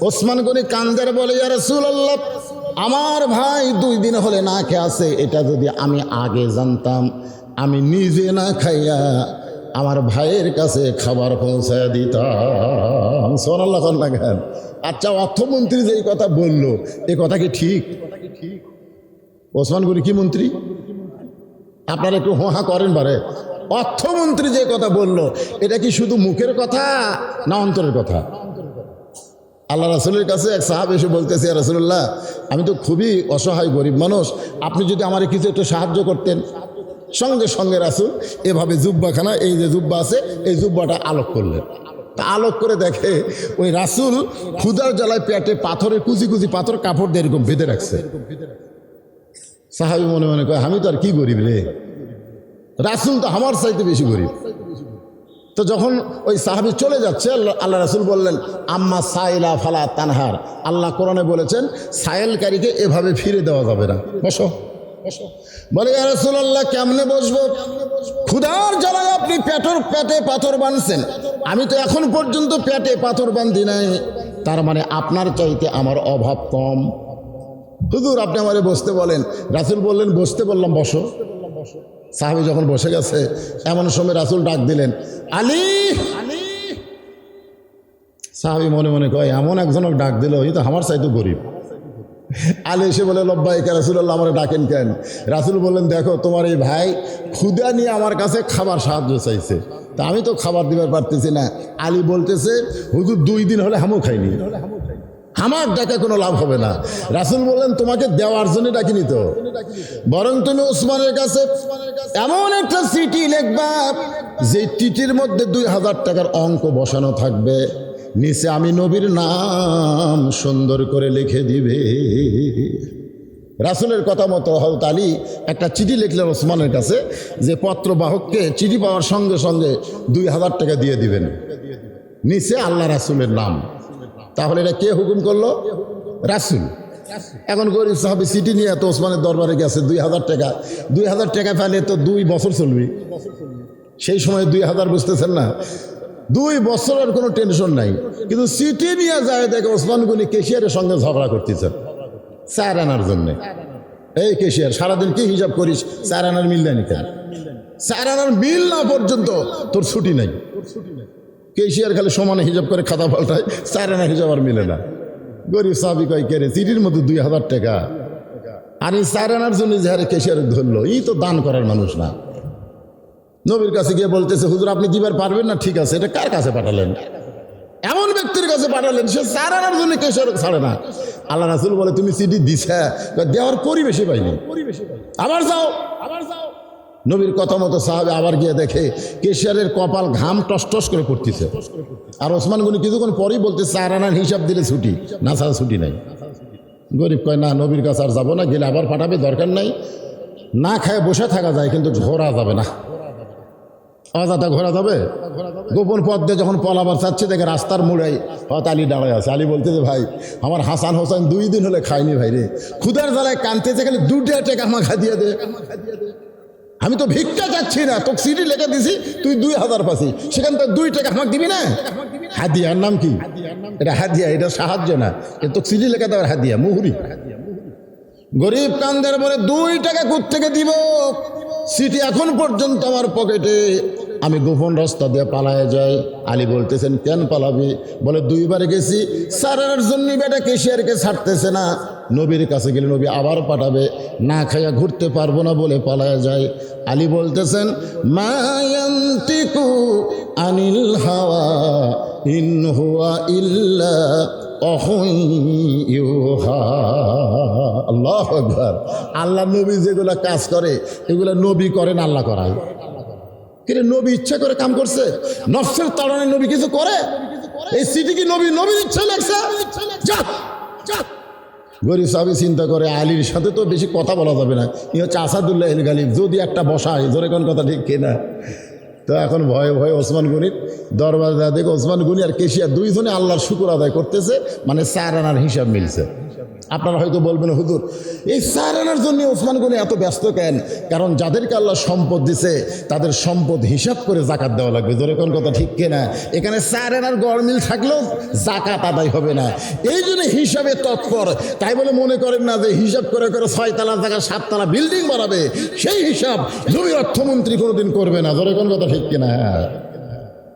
ওসমান গনি কান্দের বলে, ইয়া রাসূলুল্লাহ, আমার ভাই 2 দিন হলে না খেয়ে আছে, এটা যদি আমি আগে জানতাম আমি নিজে না খাইয়া আমার ভাইয়ের কাছে খাবার পৌঁছায় দিতাম। সুবহানাল্লাহ খান। আচ্ছা, অর্থমন্ত্রী যে কথা বললো, এ কথা কি ঠিক? ওসমান গনি কি মন্ত্রী? আপনারা একটু হোহা করেন বারে। অর্থমন্ত্রী যে কথা বলল, এটা কি শুধু মুখের কথা না অন্তরের কথা? আল্লাহ রাসূলের কাছে এক সাহাবী এসে বলতেছে, ইয়া রাসূলুল্লাহ, আমি তো খুবই অসহায় গরিব মানুষ, আপনি যদি আমার কিছু একটু সাহায্য করতেন। সঙ্গে সঙ্গে রাসূল এভাবে জুব্বাখানা, এই যে জুব্বা আছে, এই জুব্বাটা আলোক করলেন। তা আলোক করে দেখে ওই রাসূল ক্ষুধার জ্বালায় পেটে পাথরের কুচি কুচি পাথর কাপড় দিয়ে এরকম বেঁধে রাখছে। সাহাবী মনে মনে কয়, আমি তো আর কি গরিব রে, রাসূল তো আমার চাইতে বেশি গরিব। তো যখন ওই সাহাবী চলে যাচ্ছে, আল্লাহ রাসূল বললেন, আম্মা সাইলা ফালা তানহার। আল্লাহ কোরআনে বলেছেন, সায়েলকারীকে এভাবে ফিরে দেওয়া যাবে না। বসো। বলে, ইয়া রাসূলুল্লাহ, কেমনে বসবো? ক্ষুধার জ্বালায় আপনি পেটে পাথর বাঁধছেন, আমি তো এখন পর্যন্ত পেটে পাথর বাঁধি নাই, তার মানে আপনার চাইতে আমার অভাব কম। হুজুর, আপনি আমারে বসতে বলেন। রাসূল বললেন, বসতে বললাম, বসো। সাহাবী যখন বসে গেছে, এমন সময় রাসূল ডাক দিলেন, আলী। সাহাবী মনে মনে কয়, এমন একজনক ডাক দিল, এই তো আমার চাইতে গরিব। আলী এসে বলে, লব্বাইকা রাসূলুল্লাহ, আমার ডাকেন কেন? রাসূল বললেন, দেখো, তোমার এই ভাই ক্ষুধা নিয়ে আমার কাছে খাবার সাহায্য চাইছে, তা আমি তো খাবার দিবার পারতেছি না। আলী বলতেছে, হুজুর 2 দিন হলে হামও খাইনি, আমার ডাকে কোনো লাভ হবে না। রাসূল বললেন, তোমাকে দেওয়ার জন্য ডাকিনি তো, বরং তুমি ওসমানের কাছে এমন একটা চিঠি লিখবা, যে চিঠির মধ্যে 2000 টাকার অঙ্ক বসানো থাকবে, নিচে আমি নবীর নাম সুন্দর করে লিখে দিবে। রাসূলের কথা মতো হযরত আলী একটা চিঠি লিখলেন ওসমানের কাছে, যে পত্রবাহককে চিঠি পাওয়ার সঙ্গে সঙ্গে 2000 টাকা দিয়ে দিবেন, নিচে আল্লাহ রাসূলের নাম। তাহলে এটা কে হুকুম করলো? রাসূল। এখন গরিব সাহাবী চিঠি নিয়ে তো ওসমানের দরবারে গেছে, 2000 টাকা। 2000 টাকা পেলে তো 2 বছর চলবে। সেই সময় 2000 বুঝতেছেন না, 2 বছরের কোনো টেনশন নাই। কিন্তু চিঠি নিয়ে যায় দেখে ওসমান গনি কেশিয়ারের সঙ্গে ঝগড়া করতেছে 4 আনার জন্যে। এই কেশিয়ার, সারাদিন কি হিসাব করিস? 4 আনার মিল দেয়নি কেন? 4 আনার মিল না পর্যন্ত তোর ছুটি নাই। কেশিয়ার খালি সমানে হিসাব করে খাতা পাল্টায়, 4 আনার হিসাব আর মিলে না। গরিব সাহাবী কয়, কে রে, চিঠির মধ্যে 2000 টাকা, আর এই 4 আনার জন্য যে হারে কেশিয়ার ধরলো, এই তো দান করার মানুষ না। নবীর কাছে গিয়ে বলতেছে, হুজুর, আপনি দিবার পারবেন না? ঠিক আছে, এটা কার কাছে পাঠালেন? এমন ব্যক্তির কাছে পাঠালেন, সে 4 আনার জন্য কেশিয়ার ছাড়ে না। আল্লাহ রাসূল বলে, তুমি চিঠি দিছা, দেওয়ার পরিবেশই পাইনি, আবার যাও। নবীর কথা মতো সাহাবী আবার গিয়ে দেখে কেশিয়ারের কপাল ঘাম টস করে পড়তেছে। আর ওসমান গনি কিছুক্ষণ পরেই বলতে, 4 আনার হিসাব দিলে ছুটি, না ছাড়া ছুটি নাই। গরিব কয়, না, নবীর কাছে আর যাবো না, গেলে আবার পাঠাবে, দরকার নাই। না খায় বসে থাকা যায়, কিন্তু ঘোরা যাবে না। অযথা ঘোরা যাবে? গোপন পথ দিয়ে যখন পলাবার চাচ্ছে, দেখে রাস্তার মোড়াই হয়তো আলী দাঁড়ায় আছে। আলী বলতেছে, ভাই, আমার হাসান হোসেন 2 দিন হলে খায়নি ভাই রে, ক্ষুধার জ্বালায় কানতেছে, খালি 2 টাকা মাখা দিয়ে দে। আমি তো ভিক্ষা চাচ্ছি না, তোকে সিটি লেখা দিছি, তুই 2000 পাচ্ছি, সেখান থেকে 2 টাকা আমাকে দিবি না? হাদিয়ার নাম কি? এটা হাদিয়া, এটা সাহায্য না, এটা তোকে সিটি লেখা দেওয়ার হাদিয়া, মুহুরি। গরিব কান্দের বলে 2 টাকা কোত্থেকে দিব? সিটি এখন পর্যন্ত আমার পকেটে, আমি গোপন রাস্তা দিয়ে পালায় যাই। আলী বলতেছেন কেন পালাবি? বলে 2 বার গেছি, সারার জন্য বেটা কেশিয়ারকে ছাড়তেছে না, নবীর কাছে গেলে নবী আবার পাঠাবে, না খাইয়া ঘুরতে পারবো না বলে পালায় যায়। আলী বলতেছেন মায়ান্তিকু আনিল হাওয়া ইন হুয়া ইল্লা আল্লাহু আকবার। আল্লাহ নবী যেগুলা কাজ করে এগুলা নবী করেন, আল্লাহ করায়। কিন্তু নবী ইচ্ছা করে কাম করছে? নফসের তাড়নে নবী কিছু করে? এই সিটি কি নবীর ইচ্ছা লাগছে? গরিব সাহেব চিন্তা করে আলীর সাথে তো বেশি কথা বলা যাবে না, ই হচ্ছে আসাদুল্লাহ আল গালিব, যদি একটা বসায় জোরে কোন কথা ঠিক কিনা। তো এখন ভয়ে ভয়ে ওসমান গনির দরবার দেখে ওসমান গনি আর কেশিয়া 2 জনে আল্লাহর শুকর আদায় করতেছে, মানে 4 আনার হিসাব মিলছে। আপনারা হয়তো বলবেন হুজুর এই 4 আনার জন্য ওসমান গনি এত ব্যস্ত কেন? কারণ যাদেরকে আল্লাহ সম্পদ দিছে তাদের সম্পদ হিসাব করে জাকাত দেওয়া লাগবে, জোরে কোন কথা ঠিক কিনা। এখানে 4 আনার গড় মিল থাকলেও জাকাত আদায় হবে না, এই জন্য হিসাবে তৎপর। তাই বলে মনে করেন না যে হিসাব করে করে 6 তলার জায়গায় 7 তলা বিল্ডিং বানাবে, সেই হিসাব নবী অর্থমন্ত্রী কোনোদিন করবে না, জোরে কোন কথা ঠিক কিনা।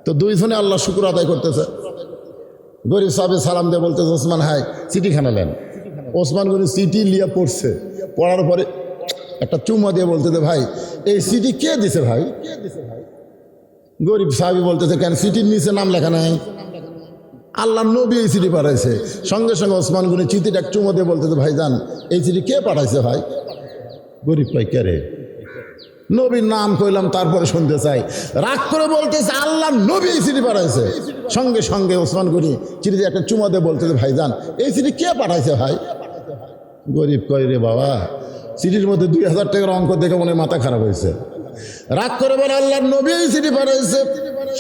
তো 2 জনে আল্লাহ শুকর আদায় করতেছে। গরিব সাহেব সালাম দিয়ে বলতেছে ওসমান হাই চিঠিখানা নেন। ওসমান গনি চিঠি লিয়া পড়ছে, পড়ার পরে একটা চুমা দিয়ে বলতেছে ভাই এই চিঠি কে দিছে ভাই? গরিব সাহেব বলতেছে কেন চিঠির নিচে নাম লেখা নাই? আল্লাহ নবী এই চিঠি পাঠাইছে। সঙ্গে সঙ্গে ওসমান গনি চিঠিটা এক চুমা দিয়ে বলতেছে ভাই জান এই চিঠি কে পাঠাইছে ভাই? গরিব ভাই কে রে? নবীর নাম কইলাম তারপরে শুনতে চাই, রাগ করে বলতেছে আল্লাহ নবী এই চিঠি পাঠাইছে। সঙ্গে সঙ্গে ওসমান গনি চিঠিতে একটা চুমা দিয়ে বলতেছে ভাই জান এই চিঠি কে পাঠাইছে ভাই? গরিব কয় রে বাবা চিঠির মধ্যে 2000 টাকার অঙ্ক দেখে মনে মাথা খারাপ হয়েছে, রাগ করে বলে আল্লাহ নবী এই চিঠি পাঠাইছে।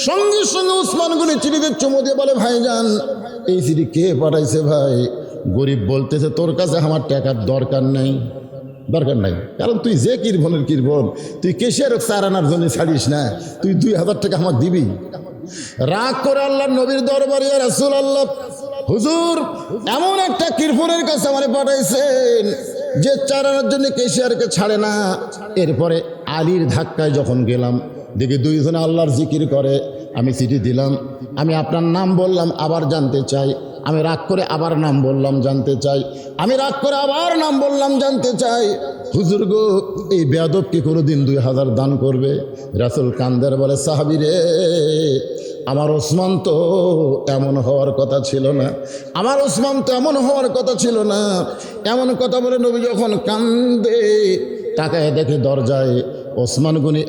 সঙ্গে সঙ্গে ওসমান গনি চিঠিতে চুমো দিয়ে বলে ভাই জান এই চিঠি কে পাঠাইছে ভাই? গরিব বলতেছে তোর কাছে আমার টাকার দরকার নাই, কারণ তুই যে কিরবনের কিরবন, তুই কেশিয়ার 4 আনার জন্য ছাড়িস না, তুই 2000 টাকা আমাকে দিবি। রাগ করে আল্লাহ নবীর দরবারে রাসূলুল্লাহ হুজুর এমন একটা কিরফনের কাছে আমারে পাঠাইছেন যে 4 আনার জন্য কেশিয়ারকে ছাড়ে না। এরপরে আলীর ধাক্কায় যখন গেলাম দেখি 2 জনে আল্লাহর জিকির করে, আমি চিঠি দিলাম, আমি আপনার নাম বললাম আবার জানতে চাই, আমি রাগ করে আবার নাম বললাম জানতে চাই, আমি রাগ করে আবার নাম বললাম জানতে চাই। হুজুর গো এই বেয়াদব কি কোনোদিন 2000 দান করবে? রাসূল কান্দের বলে সাহাবী রে আমার ওসমান তো এমন হওয়ার কথা ছিল না, আমার ওসমান তো এমন হওয়ার কথা ছিল না। এমন কথা বলে নবী যখন কান্দে তাকায় দেখে দরজায় ওসমান গনি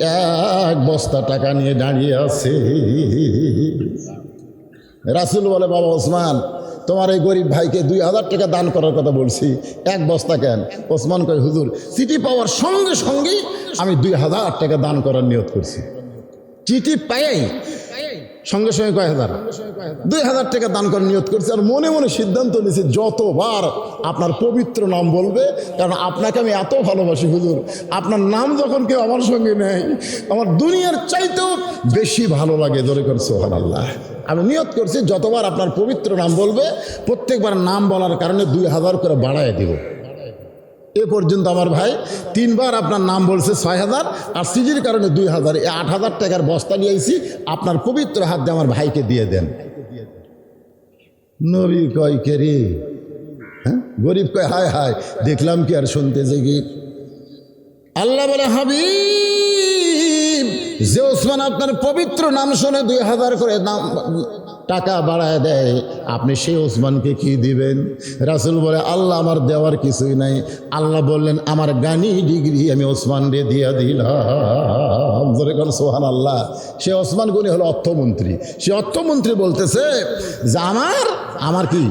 1 বস্তা টাকা নিয়ে দাঁড়িয়ে আছে। রাসূল বলে বাবা ওসমান তোমার এই গরিব ভাইকে 2000 টাকা দান করার কথা বলছি, 1 বস্তা কেন? ওসমান কয় হুজুর চিঠি পাওয়ার সঙ্গে সঙ্গেই আমি 2000 টাকা দান করার নিয়ত করছি। চিঠি পাই সঙ্গে সঙ্গে কয় হাজার 2000 টাকা দান করার নিয়ত করছি। আর মনে মনে সিদ্ধান্ত নিয়েছি যতবার আপনার পবিত্র নাম বলবে, কারণ আপনাকে আমি এত ভালোবাসি হুজুর, আপনার নাম যখন কেউ আমার সঙ্গে নেয় আমার দুনিয়ার চাইতেও বেশি ভালো লাগে। জোরে করে সুবহানাল্লাহ। আমি নিয়ত করছি যতবার আপনার পবিত্র নাম বলবে প্রত্যেকবার নাম বলার কারণে 2000 করে বাড়ায় দিব। এ পর্যন্ত আমার ভাই 3 বার আপনার নাম বলছে 6000, আর সিজির কারণে 2000, 8000 টাকার বস্তা নিয়ে আইছি, আপনার পবিত্র হাত দিয়ে আমার ভাইকে দিয়ে দেন। নবী কয় কে রে? হ্যাঁ গরিব কয় হায় হায় দেখলাম কি আর শুনতেছে কি? আল্লাহ বলে হাবিব যে ওসমান আপনার পবিত্র নাম শুনে 2000 করে টাকা বাড়ায় দেয়, আপনি সেই ওসমানকে কি দিবেন? রাসূল বলে আল্লাহ আমার দেওয়ার কিছুই নাই। আল্লাহ বললেন আমার গানি ডিগ্রি আমি ওসমান রে দিয়া দিলাম। সুবহানাল্লাহ। সে ওসমান গনি হলো অর্থমন্ত্রী। সে অর্থমন্ত্রী বলতেছে যে আমার কি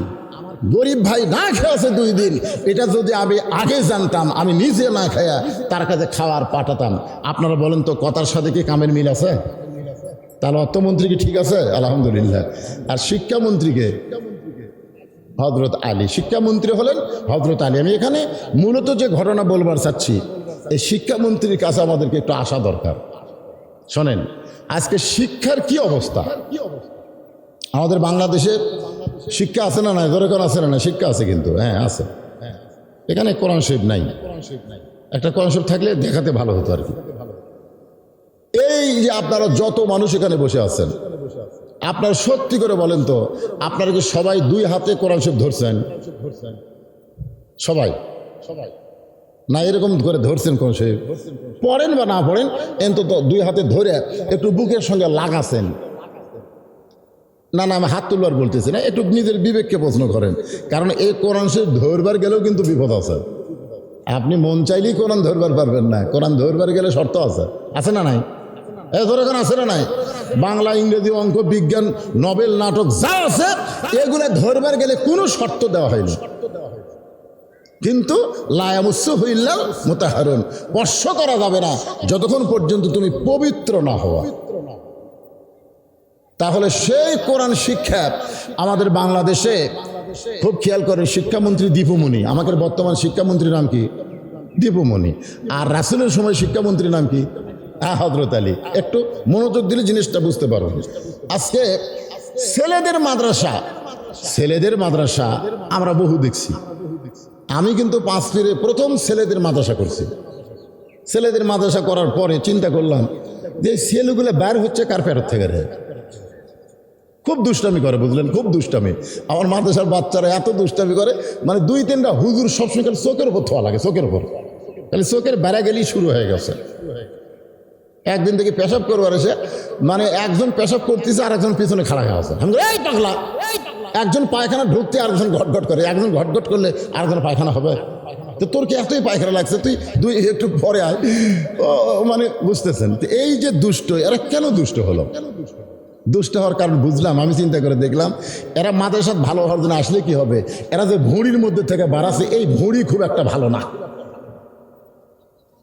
গরিব ভাই না খেয়েছে 2 দিন, এটা যদি আমি আগে জানতাম আমি নিজে না খায়া তার কাছে খাওয়ার পাঠাতাম। আপনারা বলেন তো কথার সাথে কি কামের মিল আছে? তাহলে অর্থমন্ত্রী কি ঠিক আছে? আলহামদুলিল্লাহ। আর শিক্ষামন্ত্রীকে হযরত আলী, শিক্ষামন্ত্রী হলেন হযরত আলী। আমি এখানে মূলত যে ঘটনা বলবার চাচ্ছি এই শিক্ষামন্ত্রীর কাছে আমাদেরকে একটু আসা দরকার। শোনেন, আজকে শিক্ষার কি অবস্থা আমাদের বাংলাদেশের? শিক্ষা আছে না নাই? ধরে আছে না? শিক্ষা আছে, কিন্তু হ্যাঁ আছে। এখানে কোরআন শরীফ নাই। একটা কোরআন শরীফ থাকলে দেখাতে ভালো হতো আর কি। এই যে আপনারা যত মানুষ এখানে বসে আছেন, আপনারা সত্যি করে বলেন তো, আপনারা কি সবাই দুই হাতে কোরআন শরীফ ধরছেন? সবাই না এরকম করে ধরছেন কোরআন শরীফ? পড়েন বা না পড়েন, অন্তত দুই হাতে ধরে একটু বুকের সঙ্গে লাগাছেন। না না, আমি হাত তুলবার বলতেছি না, একটু নিজের বিবেককে প্রশ্ন করেন। কারণ এই কোরআন শরীফ ধরবার গেলেও কিন্তু বিপদ আছে। আপনি মন চাইলেই কোরআন ধরবার পারবেন না। কোরআন ধরবার গেলে শর্ত আছে, আছে না নাই? ধরে কোন আছে না নাই? বাংলা, ইংরেজি, অঙ্ক, বিজ্ঞান, নোবেল, নাটক যা আছে এগুলো ধরবার গেলে কোনো শর্ত দেওয়া হয়নি। কিন্তু লায়ামুসু হইল্লাল মুতাহারুন, স্পর্শ করা যাবে না যতক্ষণ পর্যন্ত তুমি পবিত্র না হওয়া। তাহলে সেই কোরআন শিক্ষা আমাদের বাংলাদেশে খুব খেয়াল করেন। শিক্ষামন্ত্রী দীপুমণি, আমাদের বর্তমান শিক্ষামন্ত্রীর নাম কি? দীপুমণি। আর রাসূলের সময় শিক্ষামন্ত্রীর নাম কি? হযরত আলী। একটু মনোযোগ দিলে জিনিসটা বুঝতে পারো। আজকে ছেলেদের মাদ্রাসা আমরা বহু দেখছি। আমি কিন্তু 5 পীরে প্রথম ছেলেদের মাদ্রাসা করছি। ছেলেদের মাদ্রাসা করার পরে চিন্তা করলাম যে ছেলেগুলো বের হচ্ছে কার পেটর থেকে রে। খুব দুষ্টামি করে, বুঝলেন, খুব দুষ্টামি। আমার মাদ্রাসার বাচ্চারা এত দুষ্টামি করে, মানে 2-3টা হুজুর সবসময় খালি চোখের উপর থোয়া লাগে, চোখের উপর খালি চোখের বেড়া গেলেই শুরু হয়ে গেছে। একদিন থেকে পেশাব করবার এসে মানে একজন পেশাব করতেছে আর একজন পিছনে খাড়া হয়ে আছে। এই পাগলা, একজন পায়খানা ঢুকতে আরেকজন ঘটঘট করে, একজন ঘটঘট করলে আরেকজন পায়খানা হবে। তো তোর কি এতই পায়খানা লাগছে, তুই একটু পরে আয়। মানে বুঝতেছেন তো, এই যে দুষ্ট, এরা কেন দুষ্ট হলো? দুষ্ট হওয়ার কারণ বুঝলাম, আমি চিন্তা করে দেখলাম এরা মাদ্রাসাত ভালো হওয়ার জন্য আসলে কি হবে, এরা যে ভুঁড়ির মধ্যে থেকে বাড়াচ্ছে, এই ভুঁড়ি খুব একটা ভালো না।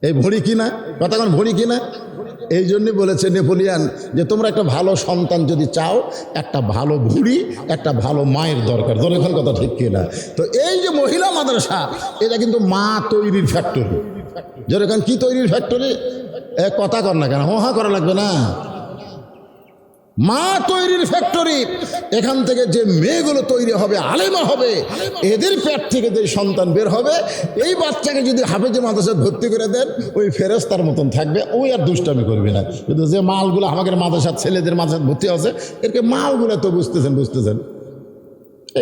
এই ভুঁড়ি কিনা কথা কোন ভুঁড়ি কিনা। এই জন্যই বলেছে নেপোলিয়ান যে তোমরা একটা ভালো সন্তান যদি চাও, একটা ভালো ভুঁড়ি, একটা ভালো মায়ের দরকার। এখন কথা ঠিক কিনা? তো এই যে মহিলা মাদ্রাসা, এটা কিন্তু মা তৈরির ফ্যাক্টরি। যেরকম কি তৈরির ফ্যাক্টরি? কথা কর না কেন, হা করা লাগবে না। মা তৈরির ফ্যাক্টরি। এখান থেকে যে মেয়েগুলো তৈরি হবে, আলেমা হবে, এদের পেট থেকে যে সন্তান বের হবে, এই বাচ্চাকে যদি হাফেজে মাদ্রাসায় ভর্তি করে দেন, ওই ফেরেশতার মতন থাকবে, ওই আর দুষ্টামি করবে না। কিন্তু যে মালগুলো আমাদের মাদ্রাসার ছেলেদের মাদ্রাসায় ভর্তি আছে, এরকে মালগুলো তো বুঝতেছেন।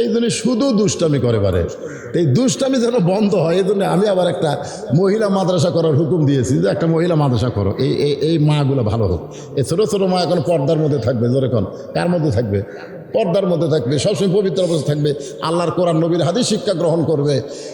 এই জন্য শুধু দুষ্টামি করে পারে। এই দুষ্টামি যেন বন্ধ হয়, এই জন্য আমি আবার একটা মহিলা মাদ্রাসা করার হুকুম দিয়েছি যে একটা মহিলা মাদ্রাসা করো। এই মাগুলো ভালো হোক। এই ছোটো ছোটো মা এখন পর্দার মধ্যে থাকবে। যেরকম কার মধ্যে থাকবে? পর্দার মধ্যে থাকবে, সবসময় পবিত্র অবস্থা থাকবে, আল্লাহর কোরআন নবীর হাদিস শিক্ষা গ্রহণ করবে।